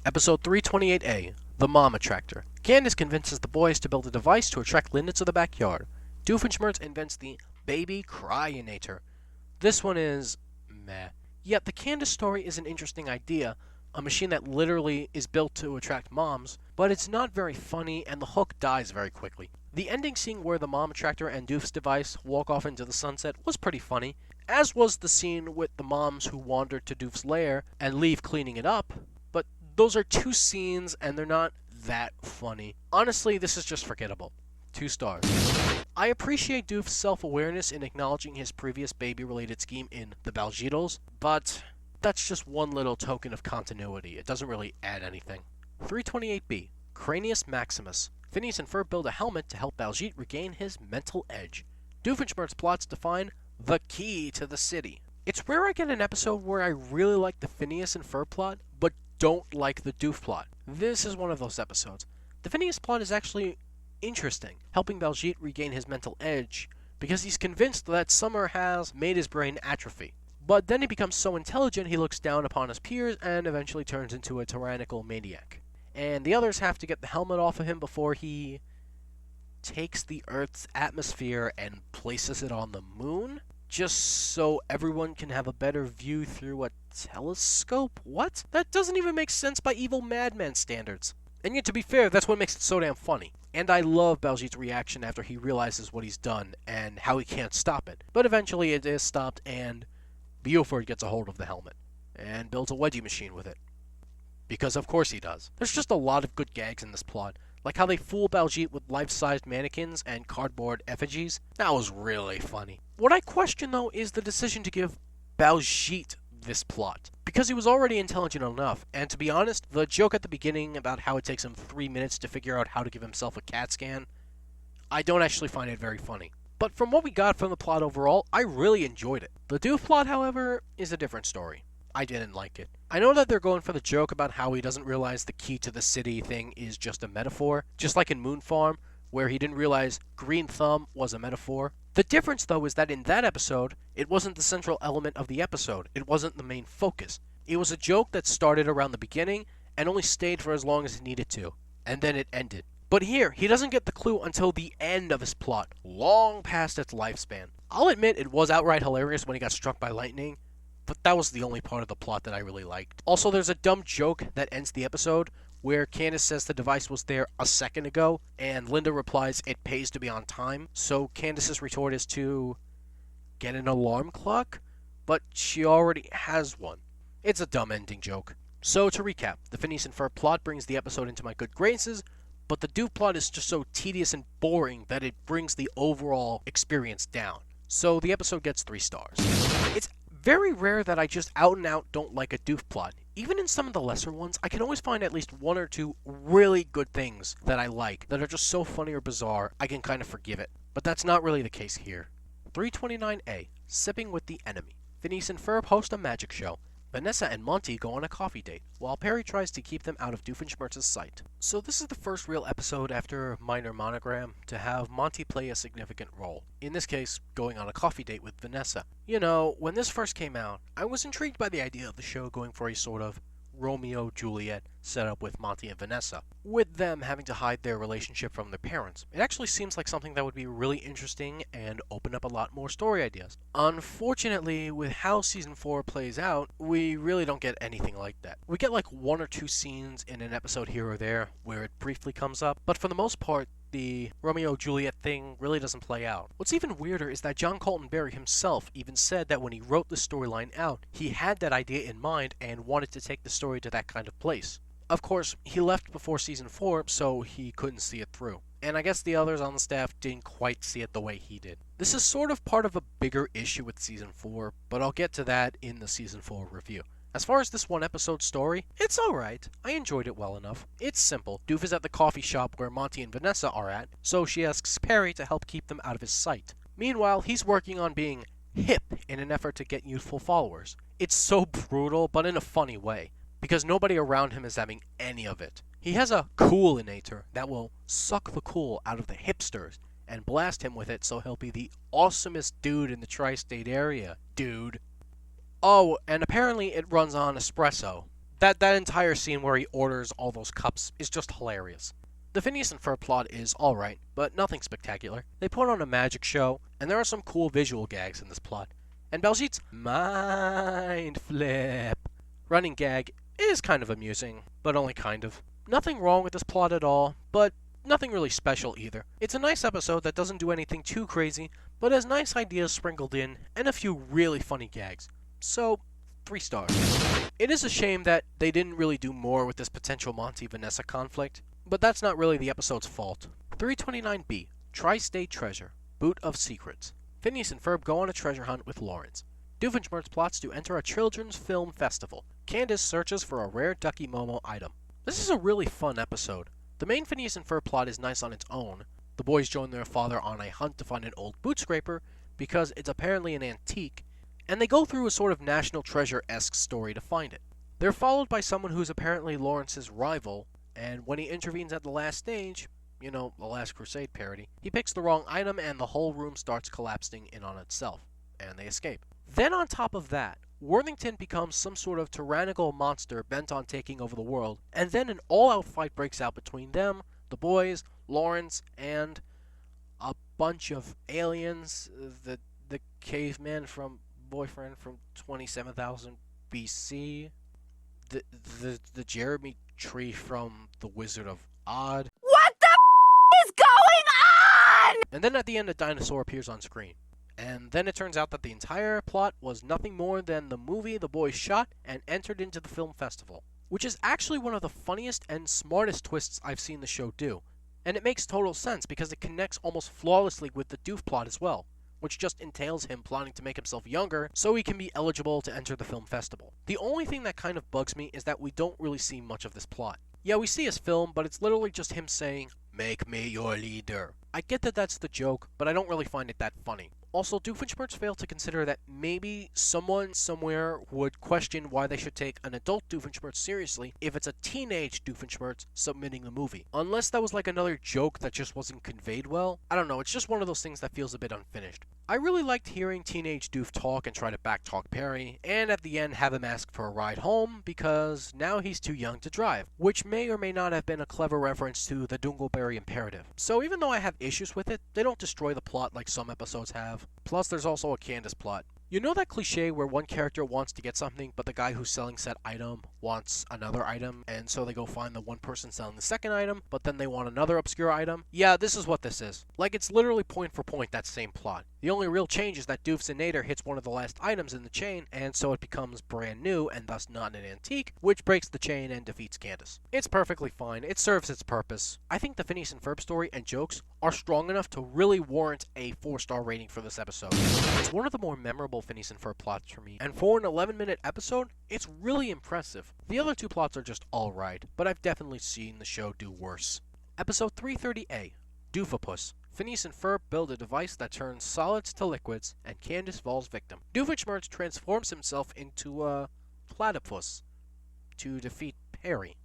Speaker 1: Episode 328A, The Mom Attractor. Candace convinces the boys to build a device to attract Linda to the backyard. Doofenshmirtz invents the Baby Cryinator. This one is meh. Yet the Candace story is an interesting idea, a machine that literally is built to attract moms, but it's not very funny and the hook dies very quickly. The ending scene where the mom attractor and Doof's device walk off into the sunset was pretty funny, as was the scene with the moms who wandered to Doof's lair and leave cleaning it up, but those are two scenes and they're not that funny. Honestly, this is just forgettable. 2 stars. I appreciate Doof's self-awareness in acknowledging his previous baby-related scheme in The Baljitos, but that's just one little token of continuity. It doesn't really add anything. 328B, Cranius Maximus. Phineas and Ferb build a helmet to help Baljeet regain his mental edge. Doofenshmirtz plots to find the key to the city. It's rare I get an episode where I really like the Phineas and Ferb plot, but don't like the Doof plot. This is one of those episodes. The Phineas plot is actually interesting, helping Baljeet regain his mental edge, because he's convinced that Summer has made his brain atrophy. But then he becomes so intelligent he looks down upon his peers and eventually turns into a tyrannical maniac. And the others have to get the helmet off of him before he takes the Earth's atmosphere and places it on the moon? Just so everyone can have a better view through a telescope? What? That doesn't even make sense by evil madman standards. And yet, to be fair, that's what makes it so damn funny. And I love Baljeet's reaction after he realizes what he's done and how he can't stop it. But eventually it is stopped and Buford gets a hold of the helmet and builds a wedgie machine with it. because of course he does. There's just a lot of good gags in this plot, like how they fool Baljeet with life-sized mannequins and cardboard effigies. That was really funny. What I question, though, is the decision to give Baljeet this plot, because he was already intelligent enough, and to be honest, the joke at the beginning about how it takes him 3 minutes to figure out how to give himself a CAT scan, I don't actually find it very funny. But from what we got from the plot overall, I really enjoyed it. The Doof plot, however, is a different story. I didn't like it. I know that they're going for the joke about how he doesn't realize the key to the city thing is just a metaphor, just like in Moon Farm, where he didn't realize Green Thumb was a metaphor. The difference, though, is that in that episode, it wasn't the central element of the episode. It wasn't the main focus. It was a joke that started around the beginning and only stayed for as long as it needed to, and then it ended. But here, he doesn't get the clue until the end of his plot, long past its lifespan. I'll admit it was outright hilarious when he got struck by lightning, but that was the only part of the plot that I really liked. Also, there's a dumb joke that ends the episode, where Candace says the device was there a second ago, and Linda replies it pays to be on time, so Candace's retort is to get an alarm clock, but she already has one. It's a dumb ending joke. So to recap, the Phineas and Ferb plot brings the episode into my good graces, but the Doof plot is just so tedious and boring that it brings the overall experience down. So the episode gets 3 stars. It's very rare that I just out and out don't like a Doof plot. Even in some of the lesser ones, I can always find at least 1 or 2 really good things that I like, that are just so funny or bizarre, I can kind of forgive it. But that's not really the case here. 329A, Sipping with the Enemy. Phineas and Ferb host a magic show. Vanessa and Monty go on a coffee date, while Perry tries to keep them out of Doofenshmirtz's sight. So this is the first real episode after Minor Monogram to have Monty play a significant role. In this case, going on a coffee date with Vanessa. You know, when this first came out, I was intrigued by the idea of the show going for a sort of Romeo-Juliet setup with Monty and Vanessa, with them having to hide their relationship from their parents. It actually seems like something that would be really interesting and open up a lot more story ideas. Unfortunately, with how Season 4 plays out, we really don't get anything like that. We get like 1 or 2 scenes in an episode here or there where it briefly comes up, but for the most part, the Romeo-Juliet thing really doesn't play out. What's even weirder is that John Colton Berry himself even said that when he wrote the storyline out, he had that idea in mind and wanted to take the story to that kind of place. Of course, he left before Season 4, so he couldn't see it through. And I guess the others on the staff didn't quite see it the way he did. This is sort of part of a bigger issue with Season 4, but I'll get to that in the Season 4 review. As far as this 1 episode story, it's alright. I enjoyed it well enough. It's simple. Doof is at the coffee shop where Monty and Vanessa are at, so she asks Perry to help keep them out of his sight. Meanwhile, he's working on being hip in an effort to get youthful followers. It's so brutal, but in a funny way, because nobody around him is having any of it. He has a coolinator that will suck the cool out of the hipsters and blast him with it so he'll be the awesomest dude in the tri-state area, dude. Oh, and apparently it runs on espresso. That entire scene where he orders all those cups is just hilarious. The Phineas and Ferb plot is alright, but nothing spectacular. They put on a magic show, and there are some cool visual gags in this plot. And Baljeet's mind flip running gag is kind of amusing, but only kind of. Nothing wrong with this plot at all, but nothing really special either. It's a nice episode that doesn't do anything too crazy, but has nice ideas sprinkled in, and a few really funny gags. So, 3 stars. It is a shame that they didn't really do more with this potential Monty-Vanessa conflict, but that's not really the episode's fault. 329B, Tri-State Treasure, Boot of Secrets. Phineas and Ferb go on a treasure hunt with Lawrence. Doofenshmirtz plots to enter a children's film festival. Candace searches for a rare Ducky Momo item. This is a really fun episode. The main Phineas and Ferb plot is nice on its own. The boys join their father on a hunt to find an old boot scraper because it's apparently an antique, and they go through a sort of National Treasure-esque story to find it. They're followed by someone who's apparently Lawrence's rival, and when he intervenes at the last stage, you know, the Last Crusade parody, he picks the wrong item and the whole room starts collapsing in on itself, and they escape. Then on top of that, Worthington becomes some sort of tyrannical monster bent on taking over the world, and then an all-out fight breaks out between them, the boys, Lawrence, and a bunch of aliens, the caveman from boyfriend from 27,000 BC, the Jeremy tree from The Wizard of Oz.
Speaker 2: What the is going on?
Speaker 1: And then at the end, a dinosaur appears on screen. And then it turns out that the entire plot was nothing more than the movie the boys shot and entered into the film festival. which is actually one of the funniest and smartest twists I've seen the show do. And it makes total sense because it connects almost flawlessly with the Doof plot as well, which just entails him plotting to make himself younger so he can be eligible to enter the film festival. The only thing that kind of bugs me is that we don't really see much of this plot. Yeah, we see his film, but it's literally just him saying, "Make me your leader." I get that that's the joke, but I don't really find it that funny. Also, Doofenshmirtz failed to consider that maybe someone somewhere would question why they should take an adult Doofenshmirtz seriously if it's a teenage Doofenshmirtz submitting the movie. Unless that was like another joke that just wasn't conveyed well. I don't know, it's just one of those things that feels a bit unfinished. I really liked hearing teenage Doof talk and try to backtalk Perry, and at the end have him ask for a ride home because now he's too young to drive, which may or may not have been a clever reference to the Dingleberry imperative. So even though I have issues with it, they don't destroy the plot like some episodes have. Plus, there's also a Candace plot. You know that cliche where one character wants to get something, but the guy who's selling said item wants another item, and so they go find the one person selling the second item, but then they want another obscure item? Yeah, this is what this is. Like, it's literally point for point that same plot. The only real change is that Doof's Nader hits one of the last items in the chain, and so it becomes brand new, and thus not an antique, which breaks the chain and defeats Candace. It's perfectly fine. It serves its purpose. I think the Phineas and Ferb story and jokes are strong enough to really warrant a 4-star rating for this episode. It's one of the more memorable Phineas and Ferb plots for me, and for an 11-minute episode, it's really impressive. The other two plots are just alright, but I've definitely seen the show do worse. Episode 330A, Doofopus. Phineas and Ferb build a device that turns solids to liquids, and Candace falls victim. Doofenshmirtz transforms himself into a platypus to defeat Perry.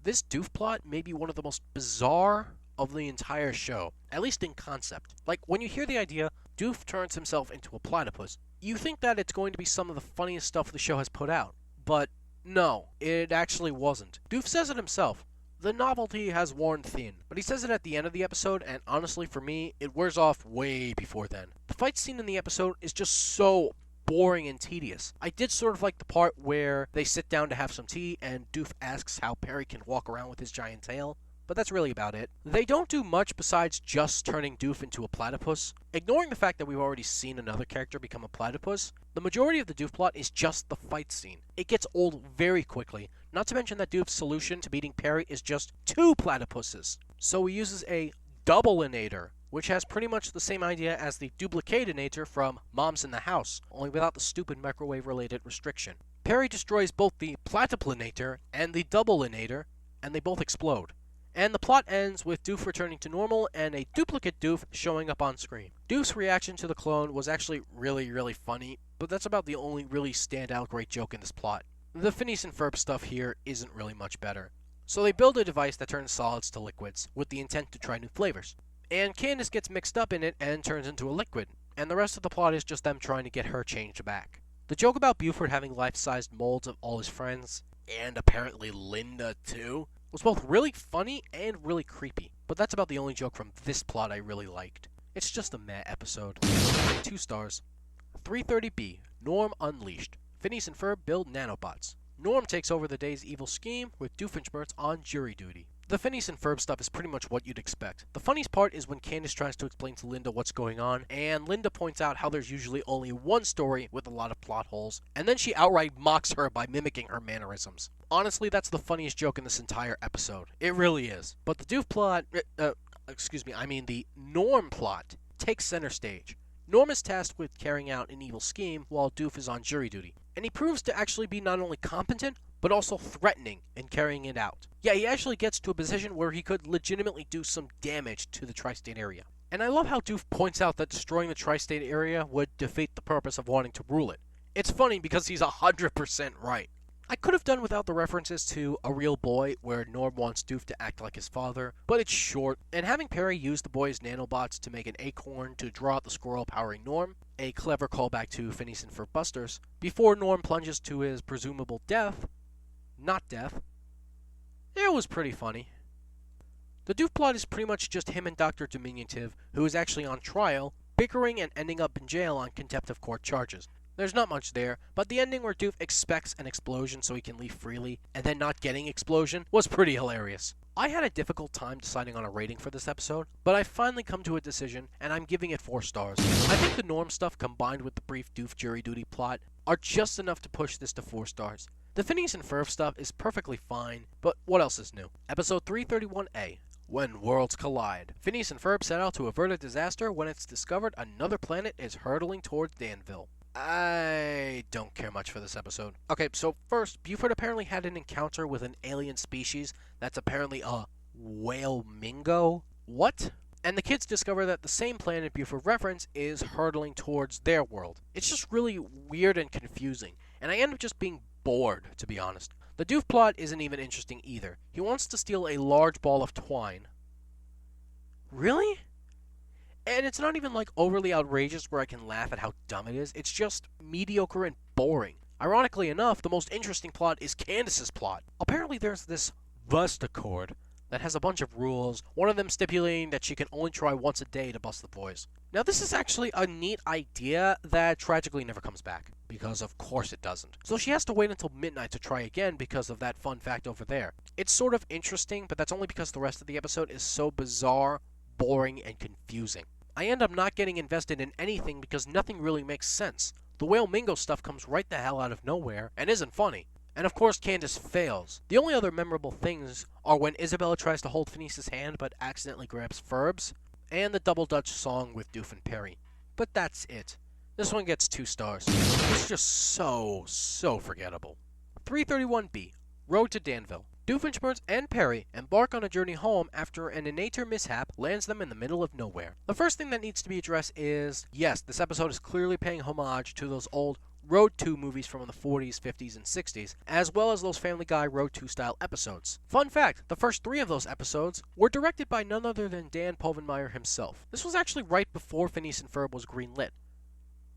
Speaker 1: This Doof plot may be one of the most bizarre of the entire show, at least in concept. Like, when you hear the idea, Doof turns himself into a platypus, you think that it's going to be some of the funniest stuff the show has put out. But no, it actually wasn't. Doof says it himself. The novelty has worn thin, but he says it at the end of the episode, and honestly for me, it wears off way before then. The fight scene in the episode is just so boring and tedious. I did sort of like the part where they sit down to have some tea, and Doof asks how Perry can walk around with his giant tail, but that's really about it. They don't do much besides just turning Doof into a platypus. Ignoring the fact that we've already seen another character become a platypus, the majority of the Doof plot is just the fight scene. It gets old very quickly, not to mention that Doof's solution to beating Perry is just 2 platypuses. So he uses a double-inator, which has pretty much the same idea as the duplicate-inator from Moms in the House, only without the stupid microwave-related restriction. Perry destroys both the platyplanator and the double-inator, and they both explode. And the plot ends with Doof returning to normal and a duplicate Doof showing up on screen. Doof's reaction to the clone was actually really funny, but that's about the only really standout great joke in this plot. The Phineas and Ferb stuff here isn't really much better. So they build a device that turns solids to liquids, with the intent to try new flavors. And Candace gets mixed up in it and turns into a liquid, and the rest of the plot is just them trying to get her changed back. The joke about Buford having life-sized molds of all his friends, and apparently Linda too, was both really funny and really creepy, but that's about the only joke from this plot I really liked. It's just a meh episode. 2 stars. 330B, Norm Unleashed. Phineas and Ferb build nanobots. Norm takes over the day's evil scheme with Doofenshmirtz on jury duty. The Phineas and Ferb stuff is pretty much what you'd expect. The funniest part is when Candace tries to explain to Linda what's going on, and Linda points out how there's usually only one story with a lot of plot holes, and then she outright mocks her by mimicking her mannerisms. Honestly, that's the funniest joke in this entire episode. It really is. But the Doof plot, the Norm plot, takes center stage. Norm is tasked with carrying out an evil scheme while Doof is on jury duty, and he proves to actually be not only competent, but also threatening in carrying it out. Yeah, he actually gets to a position where he could legitimately do some damage to the tri-state area. And I love how Doof points out that destroying the tri-state area would defeat the purpose of wanting to rule it. It's funny because he's 100% right. I could have done without the references to A Real Boy, where Norm wants Doof to act like his father, but it's short, and having Perry use the boy's nanobots to make an acorn to draw out the squirrel powering Norm, a clever callback to Phineas and Ferb Busters, before Norm plunges to his presumable death, not death, it was pretty funny. The Doof plot is pretty much just him and Dr. Diminutive, who is actually on trial, bickering and ending up in jail on contempt of court charges. There's not much there, but the ending where Doof expects an explosion so he can leave freely, and then not getting explosion, was pretty hilarious. I had a difficult time deciding on a rating for this episode, but I finally come to a decision, and I'm giving it 4 stars. I think the Norm stuff combined with the brief Doof jury duty plot are just enough to push this to 4 stars. The Phineas and Ferb stuff is perfectly fine, but what else is new? Episode 331A, When Worlds Collide. Phineas and Ferb set out to avert a disaster when it's discovered another planet is hurtling towards Danville. I don't care much for this episode. Okay, so first, Buford apparently had an encounter with an alien species that's apparently a whale mingo. What? And the kids discover that the same planet Buford referenced is hurtling towards their world. It's just really weird and confusing, and I end up just being bored, to be honest. The Doof plot isn't even interesting either. He wants to steal a large ball of twine. Really? And it's not even like overly outrageous where I can laugh at how dumb it is. It's just mediocre and boring. Ironically enough, the most interesting plot is Candace's plot. Apparently there's this Whatachadoon that has a bunch of rules, one of them stipulating that she can only try once a day to bust the boys. Now this is actually a neat idea that tragically never comes back, because of course it doesn't. So she has to wait until midnight to try again because of that fun fact over there. It's sort of interesting, but that's only because the rest of the episode is so bizarre, boring, and confusing. I end up not getting invested in anything because nothing really makes sense. The whale mingo stuff comes right the hell out of nowhere and isn't funny. And of course Candace fails. The only other memorable things are when Isabella tries to hold Phineas's hand but accidentally grabs Ferb's, and the Double Dutch song with Doof-Perry. But that's it. This one gets 2 stars. It's just so forgettable. 331B, Road to Danville. Doofenshmirtz and Perry embark on a journey home after an innator mishap lands them in the middle of nowhere. The first thing that needs to be addressed is, yes, this episode is clearly paying homage to those old Road 2 movies from the 40s, 50s, and 60s, as well as those Family Guy Road 2 style episodes. Fun fact, the first 3 of those episodes were directed by none other than Dan Povenmire himself. This was actually right before Phineas and Ferb was greenlit.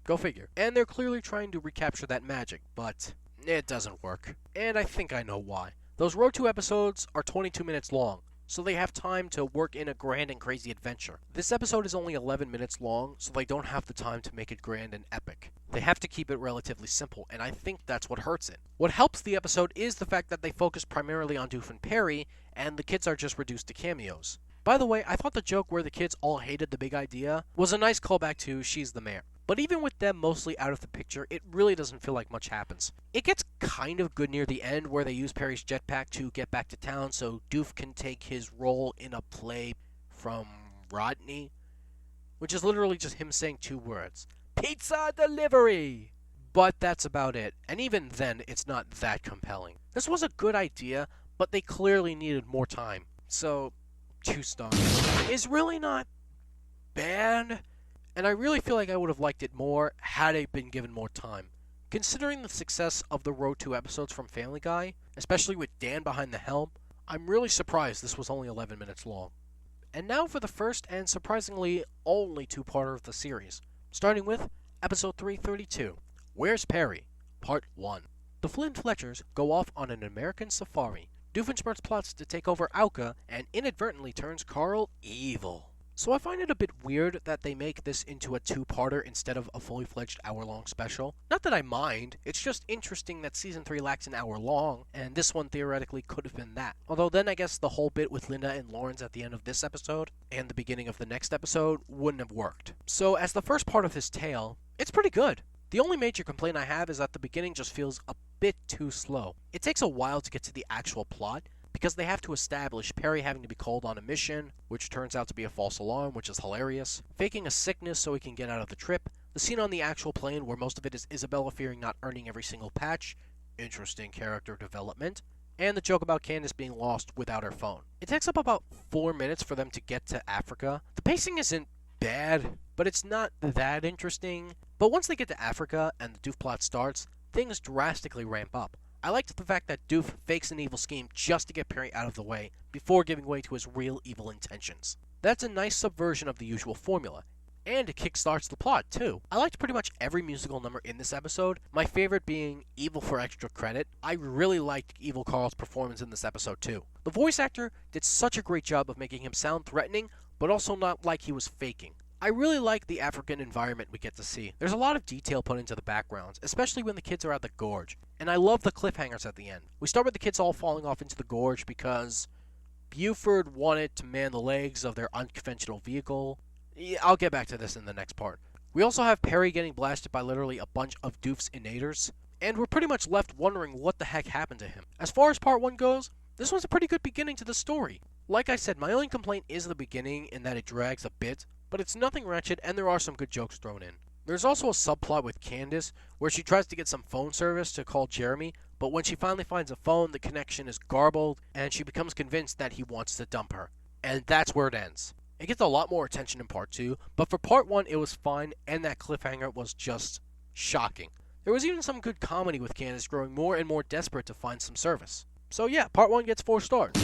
Speaker 1: Go figure. And they're clearly trying to recapture that magic, but it doesn't work. And I think I know why. Those Road 2 episodes are 22 minutes long, so they have time to work in a grand and crazy adventure. This episode is only 11 minutes long, so they don't have the time to make it grand and epic. They have to keep it relatively simple, and I think that's what hurts it. What helps the episode is the fact that they focus primarily on Doof-Perry, and the kids are just reduced to cameos. By the way, I thought the joke where the kids all hated the big idea was a nice callback to She's the Mayor. But even with them mostly out of the picture, it really doesn't feel like much happens. It gets kind of good near the end where they use Perry's jetpack to get back to town so Doof can take his role in a play from Rodney, which is literally just him saying 2 words. Pizza delivery! But that's about it, and even then, it's not that compelling. This was a good idea, but they clearly needed more time. So, 2 stars. It's really not bad, and I really feel like I would have liked it more had I been given more time. Considering the success of the Road 2 episodes from Family Guy, especially with Dan behind the helm, I'm really surprised this was only 11 minutes long. And now for the first and surprisingly only 2-parter of the series, starting with Episode 332, Where's Perry? Part 1. The Flint Fletchers go off on an American safari. Doofenshmirtz plots to take over Auka and inadvertently turns Carl evil. So I find it a bit weird that they make this into a 2-parter instead of a fully fledged hour-long special. Not that I mind, it's just interesting that Season 3 lacks an hour long, and this one theoretically could have been that. Although then I guess the whole bit with Linda and Lawrence at the end of this episode, and the beginning of the next episode, wouldn't have worked. So as the first part of this tale, it's pretty good. The only major complaint I have is that the beginning just feels a bit too slow. It takes a while to get to the actual plot, because they have to establish Perry having to be called on a mission, which turns out to be a false alarm, which is hilarious, faking a sickness so he can get out of the trip, the scene on the actual plane where most of it is Isabella fearing not earning every single patch, interesting character development, and the joke about Candace being lost without her phone. It takes up about 4 minutes for them to get to Africa. The pacing isn't bad, but it's not that interesting. But once they get to Africa and the Doof plot starts, things drastically ramp up. I liked the fact that Doof fakes an evil scheme just to get Perry out of the way before giving way to his real evil intentions. That's a nice subversion of the usual formula, and it kickstarts the plot too. I liked pretty much every musical number in this episode, my favorite being Evil for extra credit. I really liked Evil Carl's performance in this episode too. The voice actor did such a great job of making him sound threatening, but also not like he was faking. I really like the African environment we get to see. There's a lot of detail put into the backgrounds, especially when the kids are at the gorge. And I love the cliffhangers at the end. We start with the kids all falling off into the gorge because Buford wanted to man the legs of their unconventional vehicle. Yeah, I'll get back to this in the next part. We also have Perry getting blasted by literally a bunch of Doof's innators. and we're pretty much left wondering what the heck happened to him. As far as part 1 goes, this was a pretty good beginning to the story. Like I said, my only complaint is the beginning in that it drags a bit, but it's nothing wretched and there are some good jokes thrown in. There's also a subplot with Candace where she tries to get some phone service to call Jeremy, but when she finally finds a phone, the connection is garbled and she becomes convinced that he wants to dump her. And that's where it ends. It gets a lot more attention in part 2, but for part 1 it was fine and that cliffhanger was just shocking. There was even some good comedy with Candace growing more and more desperate to find some service. So yeah, part 1 gets 4 stars.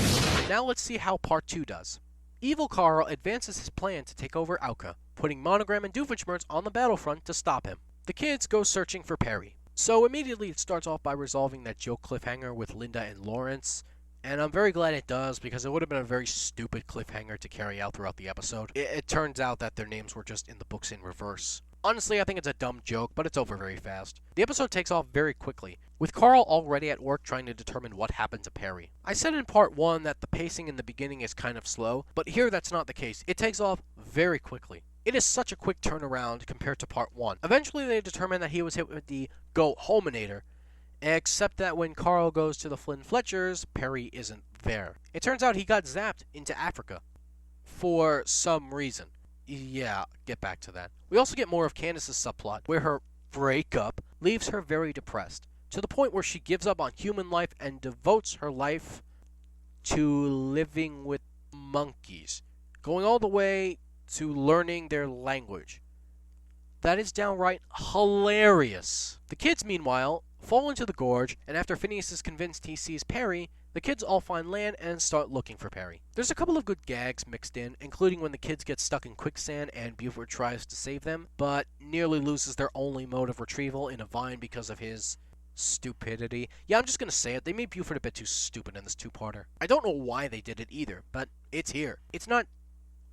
Speaker 1: Now let's see how part 2 does. Evil Carl advances his plan to take over Auka, putting Monogram and Doofenshmirtz on the battlefront to stop him. The kids go searching for Perry. So immediately it starts off by resolving that joke cliffhanger with Linda and Lawrence, and I'm very glad it does because it would have been a very stupid cliffhanger to carry out throughout the episode. It turns out that their names were just in the books in reverse. Honestly, I think it's a dumb joke, but it's over very fast. The episode takes off very quickly, with Carl already at work trying to determine what happened to Perry. I said in part 1 that the pacing in the beginning is kind of slow, but here that's not the case. It takes off very quickly. It is such a quick turnaround compared to part 1. Eventually they determine that he was hit with the Go-Hominator, except that when Carl goes to the Flynn Fletchers, Perry isn't there. It turns out he got zapped into Africa. For some reason. Yeah, get back to that. We also get more of Candace's subplot, where her breakup leaves her very depressed, to the point where she gives up on human life and devotes her life to living with monkeys, going all the way to learning their language. That is downright hilarious. The kids, meanwhile, fall into the gorge, and after Phineas is convinced he sees Perry, the kids all find land and start looking for Perry. There's a couple of good gags mixed in, including when the kids get stuck in quicksand and Buford tries to save them, but nearly loses their only mode of retrieval in a vine because of his stupidity. Yeah, I'm just gonna say it, they made Buford a bit too stupid in this two-parter. I don't know why they did it either, but it's here. It's not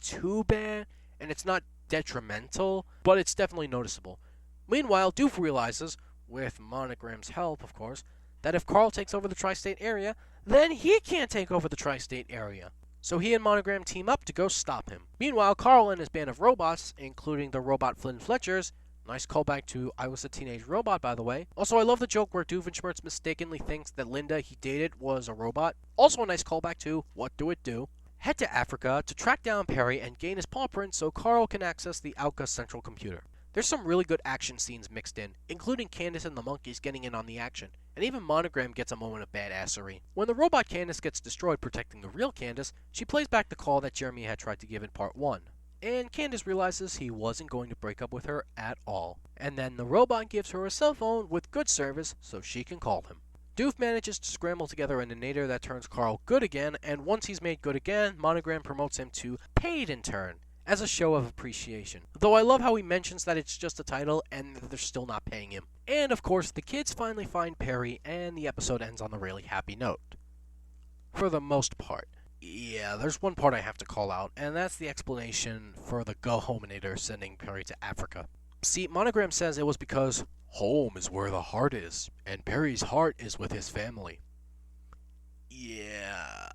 Speaker 1: too bad, and it's not detrimental, but it's definitely noticeable. Meanwhile, Doof realizes, with Monogram's help, of course, that if Carl takes over the tri-state area, then he can't take over the tri-state area. So he and Monogram team up to go stop him. Meanwhile, Carl and his band of robots, including the robot Flynn Fletchers, nice callback to I Was a Teenage Robot, by the way. Also, I love the joke where Doofenshmirtz mistakenly thinks that Linda he dated was a robot. Also a nice callback to What Do It Do? Head to Africa to track down Perry and gain his paw print so Carl can access the Auka central computer. There's some really good action scenes mixed in, including Candace and the monkeys getting in on the action, and even Monogram gets a moment of badassery. When the robot Candace gets destroyed protecting the real Candace, she plays back the call that Jeremy had tried to give in part 1. And Candace realizes he wasn't going to break up with her at all. And then the robot gives her a cell phone with good service so she can call him. Doof manages to scramble together an inator that turns Carl good again, and once he's made good again, Monogram promotes him to paid intern, as a show of appreciation. Though I love how he mentions that it's just a title and that they're still not paying him. And of course, the kids finally find Perry and the episode ends on a really happy note. For the most part. Yeah, there's one part I have to call out, and that's the explanation for the Go-Hominator sending Perry to Africa. See, Monogram says it was because home is where the heart is, and Perry's heart is with his family. Yeah,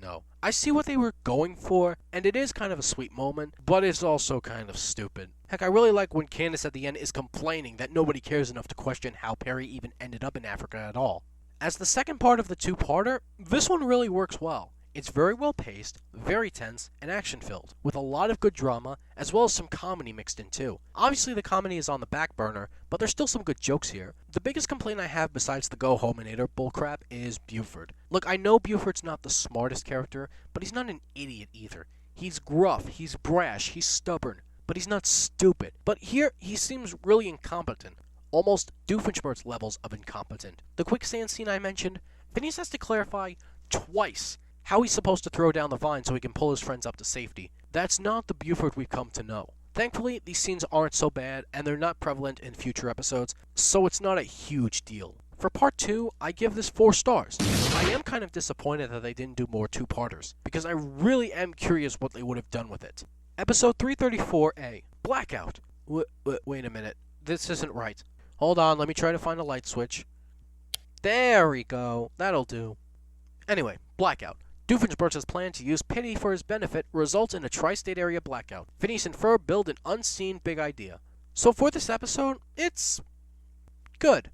Speaker 1: no. I see what they were going for, and it is kind of a sweet moment, but it's also kind of stupid. Heck, I really like when Candace at the end is complaining that nobody cares enough to question how Perry even ended up in Africa at all. As the second part of the two-parter, this one really works well. It's very well paced, very tense, and action-filled, with a lot of good drama, as well as some comedy mixed in too. Obviously the comedy is on the back burner, but there's still some good jokes here. The biggest complaint I have besides the Go-Hominator bullcrap is Buford. Look, I know Buford's not the smartest character, but he's not an idiot either. He's gruff, he's brash, he's stubborn, but he's not stupid. But here, he seems really incompetent. Almost Doofenshmirtz levels of incompetent. The quicksand scene I mentioned, Phineas has to clarify twice how he's supposed to throw down the vine so he can pull his friends up to safety. That's not the Buford we've come to know. Thankfully, these scenes aren't so bad, and they're not prevalent in future episodes, so it's not a huge deal. For part 2, I give this 4 stars. I am kind of disappointed that they didn't do more two-parters, because I really am curious what they would have done with it. Episode 334A, Blackout. Wait a minute, this isn't right. Hold on, let me try to find a light switch. There we go, that'll do. Anyway, Blackout. Doofenshmirtz's plan to use pity for his benefit results in a tri-state area blackout. Phineas and Ferb build an unseen big idea. So for this episode, it's good.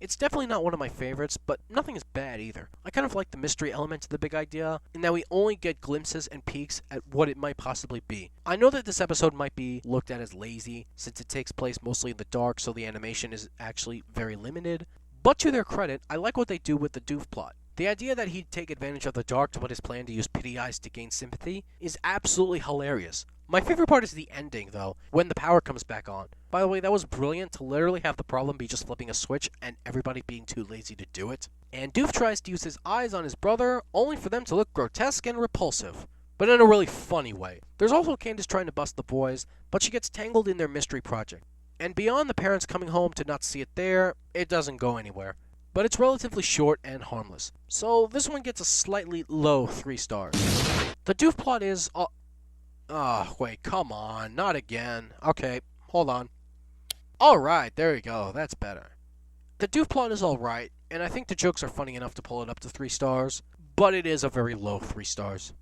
Speaker 1: It's definitely not one of my favorites, but nothing is bad either. I kind of like the mystery element to the big idea, in that we only get glimpses and peeks at what it might possibly be. I know that this episode might be looked at as lazy, since it takes place mostly in the dark, so the animation is actually very limited, but to their credit, I like what they do with the Doof plot. The idea that he'd take advantage of the dark to put his plan to use pity eyes to gain sympathy is absolutely hilarious. My favorite part is the ending, though, when the power comes back on. By the way, that was brilliant to literally have the problem be just flipping a switch and everybody being too lazy to do it. And Doof tries to use his eyes on his brother, only for them to look grotesque and repulsive, but in a really funny way. There's also Candace trying to bust the boys, but she gets tangled in their mystery project. And beyond the parents coming home to not see it there, it doesn't go anywhere. But it's relatively short and harmless. So this one gets a slightly low 3 stars. The Doof plot is... wait, come on, not again. Okay, hold on. Alright, there you go, that's better. The Doof plot is alright, and I think the jokes are funny enough to pull it up to 3 stars, but it is a very low 3 stars.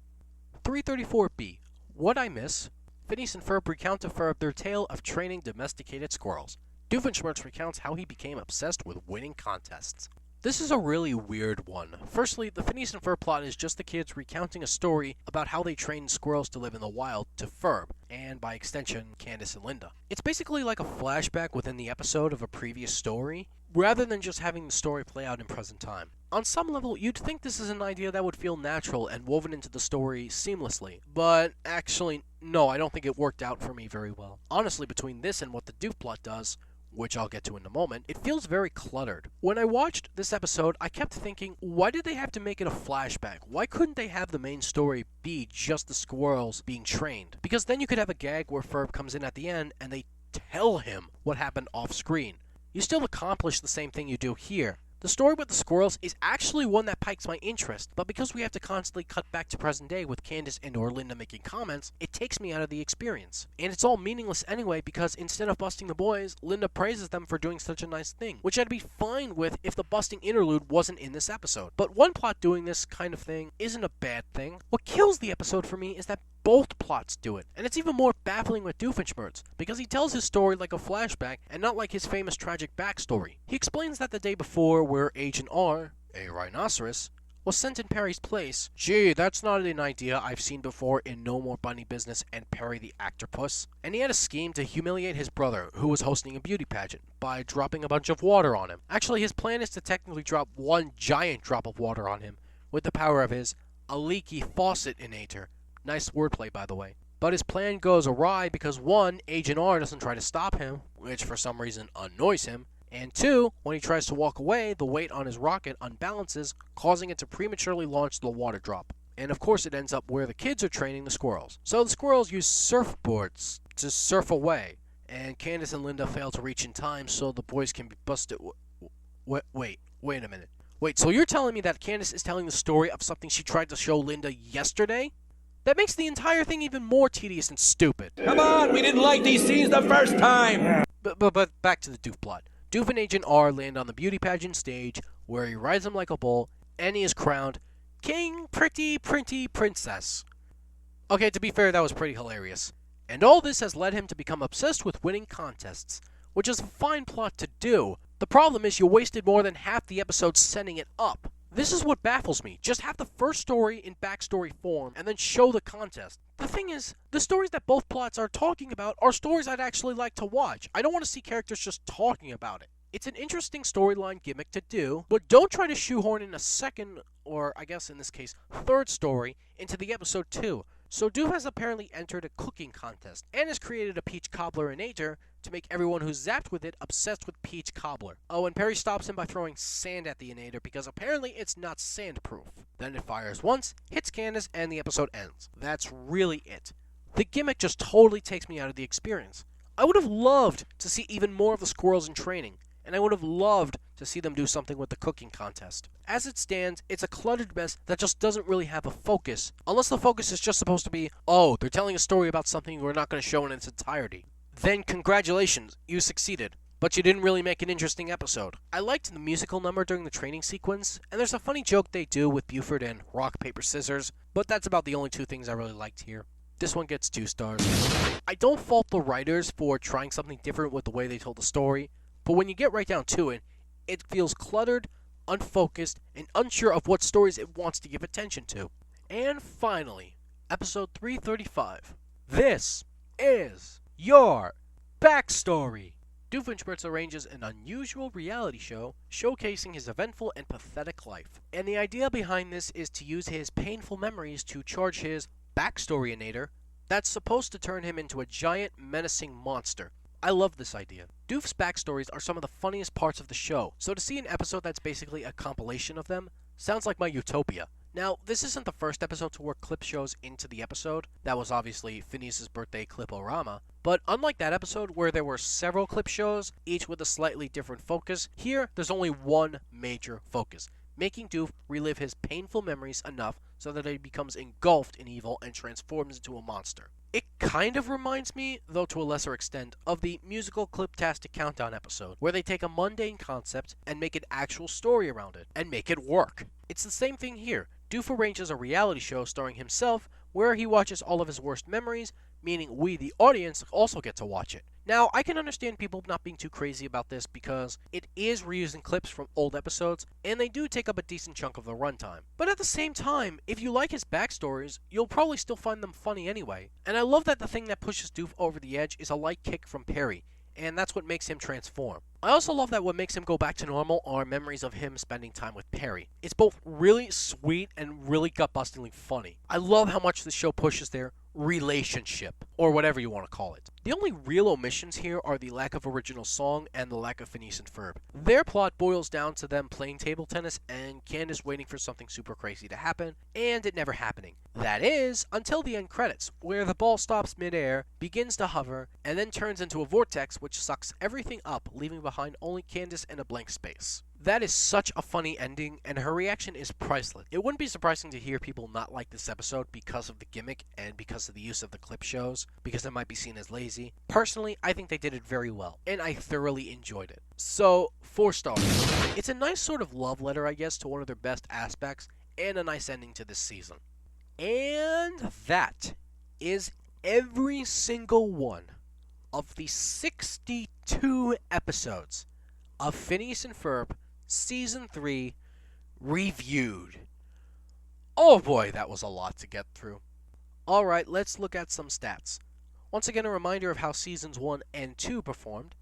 Speaker 1: 334B. What I Miss? Phineas and Ferb recount to Ferb their tale of training domesticated squirrels. Doofenshmirtz recounts how he became obsessed with winning contests. This is a really weird one. Firstly, the Phineas and Ferb plot is just the kids recounting a story about how they trained squirrels to live in the wild to Ferb, and by extension, Candace and Linda. It's basically like a flashback within the episode of a previous story, rather than just having the story play out in present time. On some level, you'd think this is an idea that would feel natural and woven into the story seamlessly, but actually, no, I don't think it worked out for me very well. Honestly, between this and what the Doof plot does, which I'll get to in a moment, it feels very cluttered. When I watched this episode, I kept thinking, why did they have to make it a flashback? Why couldn't they have the main story be just the squirrels being trained? Because then you could have a gag where Ferb comes in at the end and they tell him what happened off screen. You still accomplish the same thing you do here. The story with the squirrels is actually one that piques my interest, but because we have to constantly cut back to present day with Candace and or Linda making comments, it takes me out of the experience. And it's all meaningless anyway because instead of busting the boys, Linda praises them for doing such a nice thing, which I'd be fine with if the busting interlude wasn't in this episode. But one plot doing this kind of thing isn't a bad thing. What kills the episode for me is that both plots do it, and it's even more baffling with Doofenshmirtz, because he tells his story like a flashback and not like his famous tragic backstory. He explains that the day before, where Agent R, a rhinoceros, was sent in Perry's place. Gee, that's not an idea I've seen before in No More Bunny Business and Perry the Octopus. And he had a scheme to humiliate his brother, who was hosting a beauty pageant, by dropping a bunch of water on him. Actually, his plan is to technically drop one giant drop of water on him, with the power of his a leaky faucet inator. Nice wordplay, by the way. But his plan goes awry because 1, Agent R doesn't try to stop him, which for some reason annoys him, and 2, when he tries to walk away, the weight on his rocket unbalances, causing it to prematurely launch the water drop. And of course it ends up where the kids are training the squirrels. So the squirrels use surfboards to surf away, and Candace and Linda fail to reach in time so the boys can be busted. Wait a minute. Wait, so you're telling me that Candace is telling the story of something she tried to show Linda yesterday? That makes the entire thing even more tedious and stupid.
Speaker 3: Come on, we didn't like these scenes the first time!
Speaker 1: But back to the Doof plot. Doof and Agent R land on the beauty pageant stage, where he rides him like a bull, and he is crowned King Pretty Princess. Okay, to be fair, that was pretty hilarious. And all this has led him to become obsessed with winning contests, which is a fine plot to do. The problem is you wasted more than half the episode setting it up. This is what baffles me. Just have the first story in backstory form, and then show the contest. The thing is, the stories that both plots are talking about are stories I'd actually like to watch. I don't want to see characters just talking about it. It's an interesting storyline gimmick to do, but don't try to shoehorn in a second, or I guess in this case, third story into the episode too. So Doof has apparently entered a cooking contest, and has created a peach cobbler inator to make everyone who's zapped with it obsessed with peach cobbler. Oh, and Perry stops him by throwing sand at the inator because apparently it's not sandproof. Then it fires once, hits Candace, and the episode ends. That's really it. The gimmick just totally takes me out of the experience. I would have loved to see even more of the squirrels in training, and I would have loved to see them do something with the cooking contest. As it stands, it's a cluttered mess that just doesn't really have a focus, unless the focus is just supposed to be, oh, they're telling a story about something we're not going to show in its entirety. Then congratulations, you succeeded, but you didn't really make an interesting episode. I liked the musical number during the training sequence, and there's a funny joke they do with Buford and rock, paper, scissors, but that's about the only 2 things I really liked here. This one gets 2 stars. I don't fault the writers for trying something different with the way they told the story, but when you get right down to it, It feels cluttered, unfocused, and unsure of what stories it wants to give attention to. And finally, episode 335. This is your backstory. Doofenshmirtz arranges an unusual reality show showcasing his eventful and pathetic life. And the idea behind this is to use his painful memories to charge his backstoryinator that's supposed to turn him into a giant, menacing monster. I love this idea. Doof's backstories are some of the funniest parts of the show, so to see an episode that's basically a compilation of them sounds like my utopia. Now, this isn't the first episode to work clip shows into the episode. That was obviously Phineas' birthday clip-orama. But unlike that episode where there were several clip shows, each with a slightly different focus, here there's only one major focus, making Doof relive his painful memories enough so that he becomes engulfed in evil and transforms into a monster. It kind of reminds me, though to a lesser extent, of the musical Cliptastic Countdown episode, where they take a mundane concept and make an actual story around it, and make it work. It's the same thing here. Doof arranges a reality show starring himself, where he watches all of his worst memories, meaning we, the audience, also get to watch it. Now, I can understand people not being too crazy about this because it is reusing clips from old episodes, and they do take up a decent chunk of the runtime. But at the same time, if you like his backstories, you'll probably still find them funny anyway. And I love that the thing that pushes Doof over the edge is a light kick from Perry, and that's what makes him transform. I also love that what makes him go back to normal are memories of him spending time with Perry. It's both really sweet and really gut-bustingly funny. I love how much the show pushes their relationship, or whatever you want to call it. The only real omissions here are the lack of original song and the lack of Phineas and Ferb. Their plot boils down to them playing table tennis and Candace waiting for something super crazy to happen, and it never happening. That is, until the end credits, where the ball stops midair, begins to hover, and then turns into a vortex which sucks everything up, leaving behind only Candace and a blank space. That is such a funny ending, and her reaction is priceless. It wouldn't be surprising to hear people not like this episode because of the gimmick and because of the use of the clip shows, because it might be seen as lazy. Personally, I think they did it very well, and I thoroughly enjoyed it. So, 4 stars. It's a nice sort of love letter, I guess, to one of their best aspects, and a nice ending to this season. And that is every single one of the 62 episodes of Phineas and Ferb Season 3 reviewed. Oh boy, that was a lot to get through. Alright, let's look at some stats. Once again, a reminder of how Seasons 1 and 2 performed.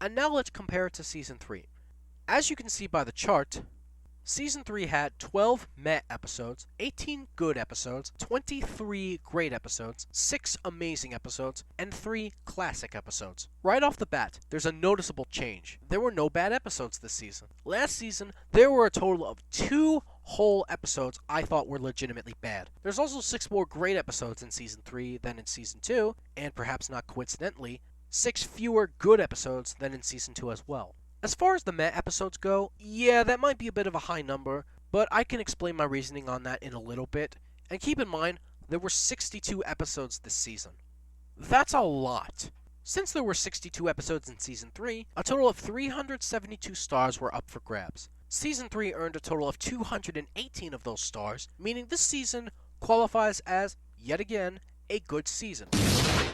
Speaker 1: And now let's compare it to Season 3. As you can see by the chart, Season 3 had 12 meh episodes, 18 good episodes, 23 great episodes, 6 amazing episodes, and 3 classic episodes. Right off the bat, there's a noticeable change. There were no bad episodes this season. Last season, there were a total of 2 whole episodes I thought were legitimately bad. There's also 6 more great episodes in Season 3 than in Season 2, and perhaps not coincidentally, 6 fewer good episodes than in Season 2 as well. As far as the meh episodes go, yeah, that might be a bit of a high number, but I can explain my reasoning on that in a little bit. And keep in mind, there were 62 episodes this season. That's a lot. Since there were 62 episodes in Season 3, a total of 372 stars were up for grabs. Season 3 earned a total of 218 of those stars, meaning this season qualifies as, yet again, a good season,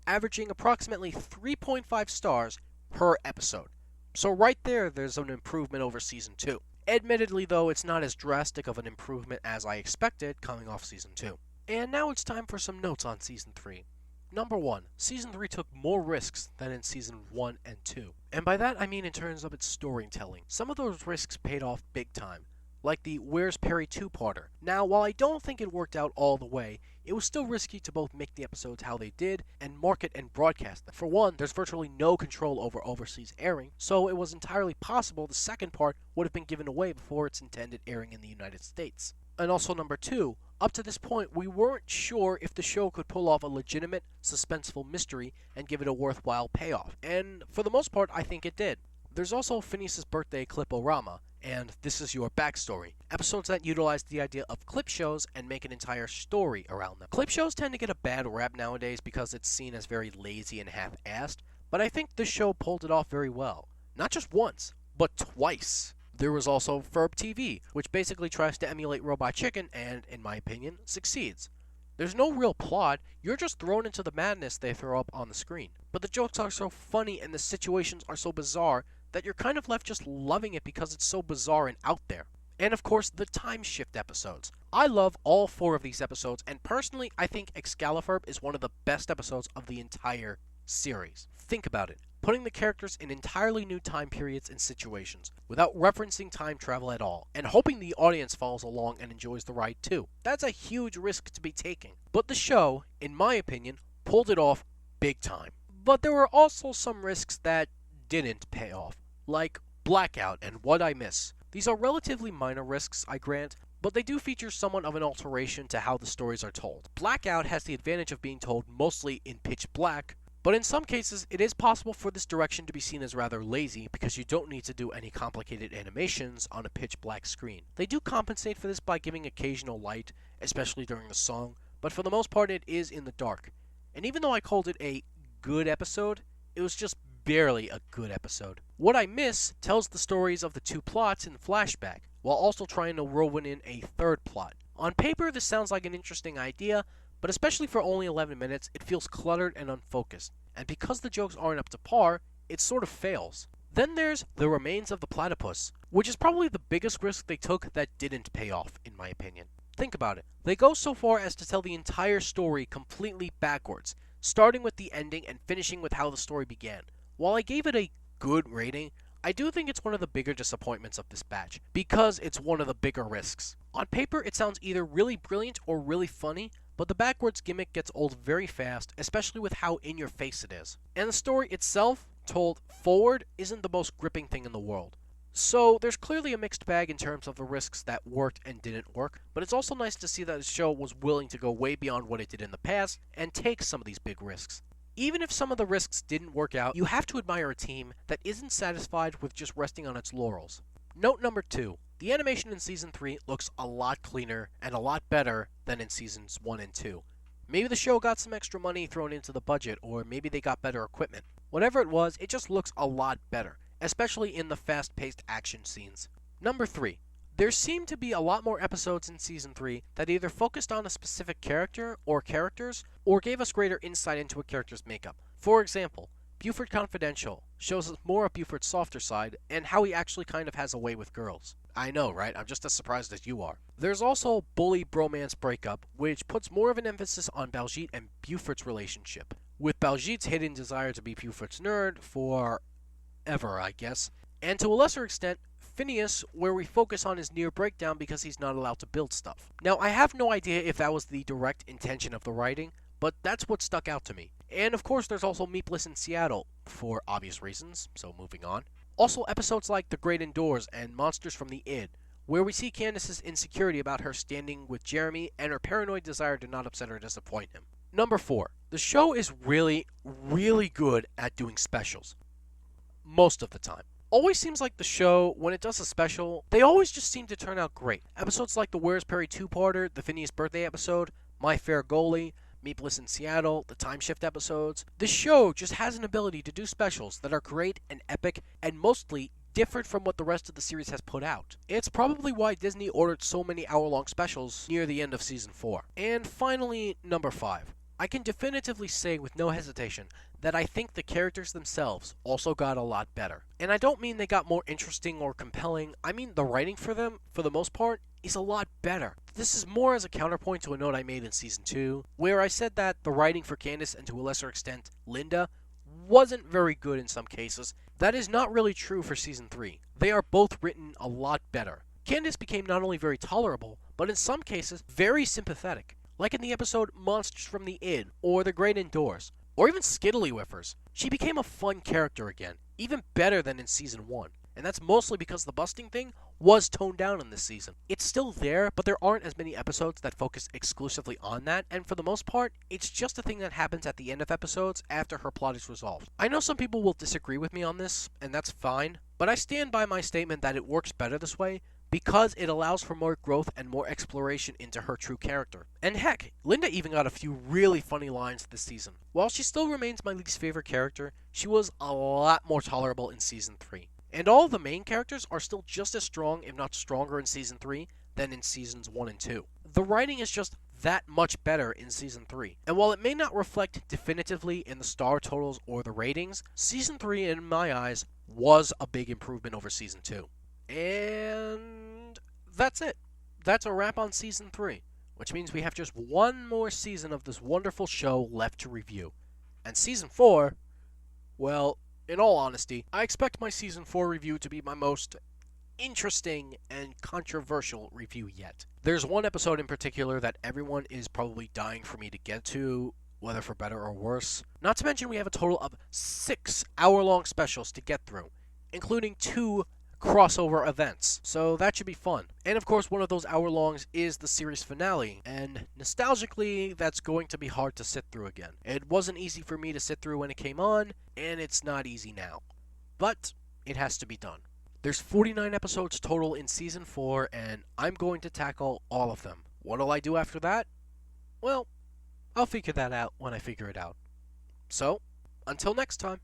Speaker 1: averaging approximately 3.5 stars per episode. So right there's an improvement over Season 2. Admittedly, though, it's not as drastic of an improvement as I expected coming off Season 2. And now it's time for some notes on Season 3. Number 1, Season 3 took more risks than in Season 1 and 2. And by that I mean in terms of its storytelling. Some of those risks paid off big time, like the Where's Perry 2-parter. Now, while I don't think it worked out all the way, it was still risky to both make the episodes how they did and market and broadcast them. For one, there's virtually no control over overseas airing, so it was entirely possible the second part would have been given away before its intended airing in the United States. And also number 2, up to this point we weren't sure if the show could pull off a legitimate, suspenseful mystery and give it a worthwhile payoff, and for the most part I think it did. There's also Phineas' birthday clip-orama, and This Is Your Backstory, episodes that utilize the idea of clip shows and make an entire story around them. Clip shows tend to get a bad rap nowadays because it's seen as very lazy and half-assed, but I think this show pulled it off very well. Not just once, but twice. There was also Ferb TV, which basically tries to emulate Robot Chicken and, in my opinion, succeeds. There's no real plot, you're just thrown into the madness they throw up on the screen. But the jokes are so funny and the situations are so bizarre that you're kind of left just loving it because it's so bizarre and out there. And of course, the time shift episodes. I love all 4 of these episodes, and personally, I think Excaliburb is one of the best episodes of the entire series. Think about it. Putting the characters in entirely new time periods and situations, without referencing time travel at all, and hoping the audience follows along and enjoys the ride too. That's a huge risk to be taking. But the show, in my opinion, pulled it off big time. But there were also some risks that didn't pay off, like Blackout and What I Miss. These are relatively minor risks, I grant, but they do feature somewhat of an alteration to how the stories are told. Blackout has the advantage of being told mostly in pitch black, but in some cases it is possible for this direction to be seen as rather lazy because you don't need to do any complicated animations on a pitch black screen. They do compensate for this by giving occasional light, especially during the song, but for the most part it is in the dark. And even though I called it a good episode, it was just barely a good episode. What I Miss tells the stories of the 2 plots in flashback, while also trying to whirlwind in a 3rd plot. On paper, this sounds like an interesting idea, but especially for only 11 minutes, it feels cluttered and unfocused. And because the jokes aren't up to par, it sort of fails. Then there's The Remains of the Platypus, which is probably the biggest risk they took that didn't pay off, in my opinion. Think about it. They go so far as to tell the entire story completely backwards, starting with the ending and finishing with how the story began. While I gave it a good rating, I do think it's one of the bigger disappointments of this batch, because it's one of the bigger risks. On paper, it sounds either really brilliant or really funny, but the backwards gimmick gets old very fast, especially with how in-your-face it is. And the story itself, told forward, isn't the most gripping thing in the world. So there's clearly a mixed bag in terms of the risks that worked and didn't work, but it's also nice to see that the show was willing to go way beyond what it did in the past and take some of these big risks. Even if some of the risks didn't work out, you have to admire a team that isn't satisfied with just resting on its laurels. Note number 2. The animation in Season 3 looks a lot cleaner and a lot better than in Seasons 1 and 2. Maybe the show got some extra money thrown into the budget, or maybe they got better equipment. Whatever it was, it just looks a lot better, especially in the fast-paced action scenes. Number 3. There seemed to be a lot more episodes in Season 3 that either focused on a specific character or characters, or gave us greater insight into a character's makeup. For example, Buford Confidential shows us more of Buford's softer side and how he actually kind of has a way with girls. I know, right? I'm just as surprised as you are. There's also Bully Bromance Breakup, which puts more of an emphasis on Baljeet and Buford's relationship, with Baljeet's hidden desire to be Buford's nerd forever, I guess, and to a lesser extent, Phineas, where we focus on his near breakdown because he's not allowed to build stuff. Now, I have no idea if that was the direct intention of the writing, but that's what stuck out to me. And of course, there's also Meepless in Seattle, for obvious reasons, so moving on. Also, episodes like The Great Indoors and Monsters from the Id, where we see Candace's insecurity about her standing with Jeremy and her paranoid desire to not upset or disappoint him. Number 4. The show is really, really good at doing specials. Most of the time. Always seems like the show, when it does a special, they always just seem to turn out great. Episodes like the Where's Perry 2-parter, the Phineas birthday episode, My Fair Goalie, Meepless in Seattle, the time shift episodes. This show just has an ability to do specials that are great and epic and mostly different from what the rest of the series has put out. It's probably why Disney ordered so many hour-long specials near the end of Season 4. And finally, number 5. I can definitively say with no hesitation that I think the characters themselves also got a lot better. And I don't mean they got more interesting or compelling, I mean the writing for them, for the most part, is a lot better. This is more as a counterpoint to a note I made in Season 2, where I said that the writing for Candace and to a lesser extent Linda wasn't very good in some cases. That is not really true for Season 3. They are both written a lot better. Candace became not only very tolerable, but in some cases very sympathetic. Like in the episode Monsters from the Id, or The Great Indoors, or even Skiddly-Whiffers. She became a fun character again, even better than in Season 1. And that's mostly because the busting thing was toned down in this season. It's still there, but there aren't as many episodes that focus exclusively on that, and for the most part, it's just a thing that happens at the end of episodes after her plot is resolved. I know some people will disagree with me on this, and that's fine, but I stand by my statement that it works better this way, because it allows for more growth and more exploration into her true character. And heck, Linda even got a few really funny lines this season. While she still remains my least favorite character, she was a lot more tolerable in Season 3. And all of the main characters are still just as strong, if not stronger in Season 3 than in Seasons 1 and 2. The writing is just that much better in Season 3. And while it may not reflect definitively in the star totals or the ratings, Season 3, in my eyes, was a big improvement over Season 2. And that's it. That's a wrap on Season 3, which means we have just one more season of this wonderful show left to review. And Season 4, well, in all honesty, I expect my Season 4 review to be my most interesting and controversial review yet. There's one episode in particular that everyone is probably dying for me to get to, whether for better or worse. Not to mention we have a total of 6 hour-long specials to get through, including 2 crossover events, so that should be fun. And of course, one of those hour-longs is the series finale, and nostalgically, that's going to be hard to sit through again. It wasn't easy for me to sit through when it came on, and it's not easy now. But it has to be done. There's 49 episodes total in Season 4, and I'm going to tackle all of them. What'll I do after that? Well, I'll figure that out when I figure it out. So, until next time.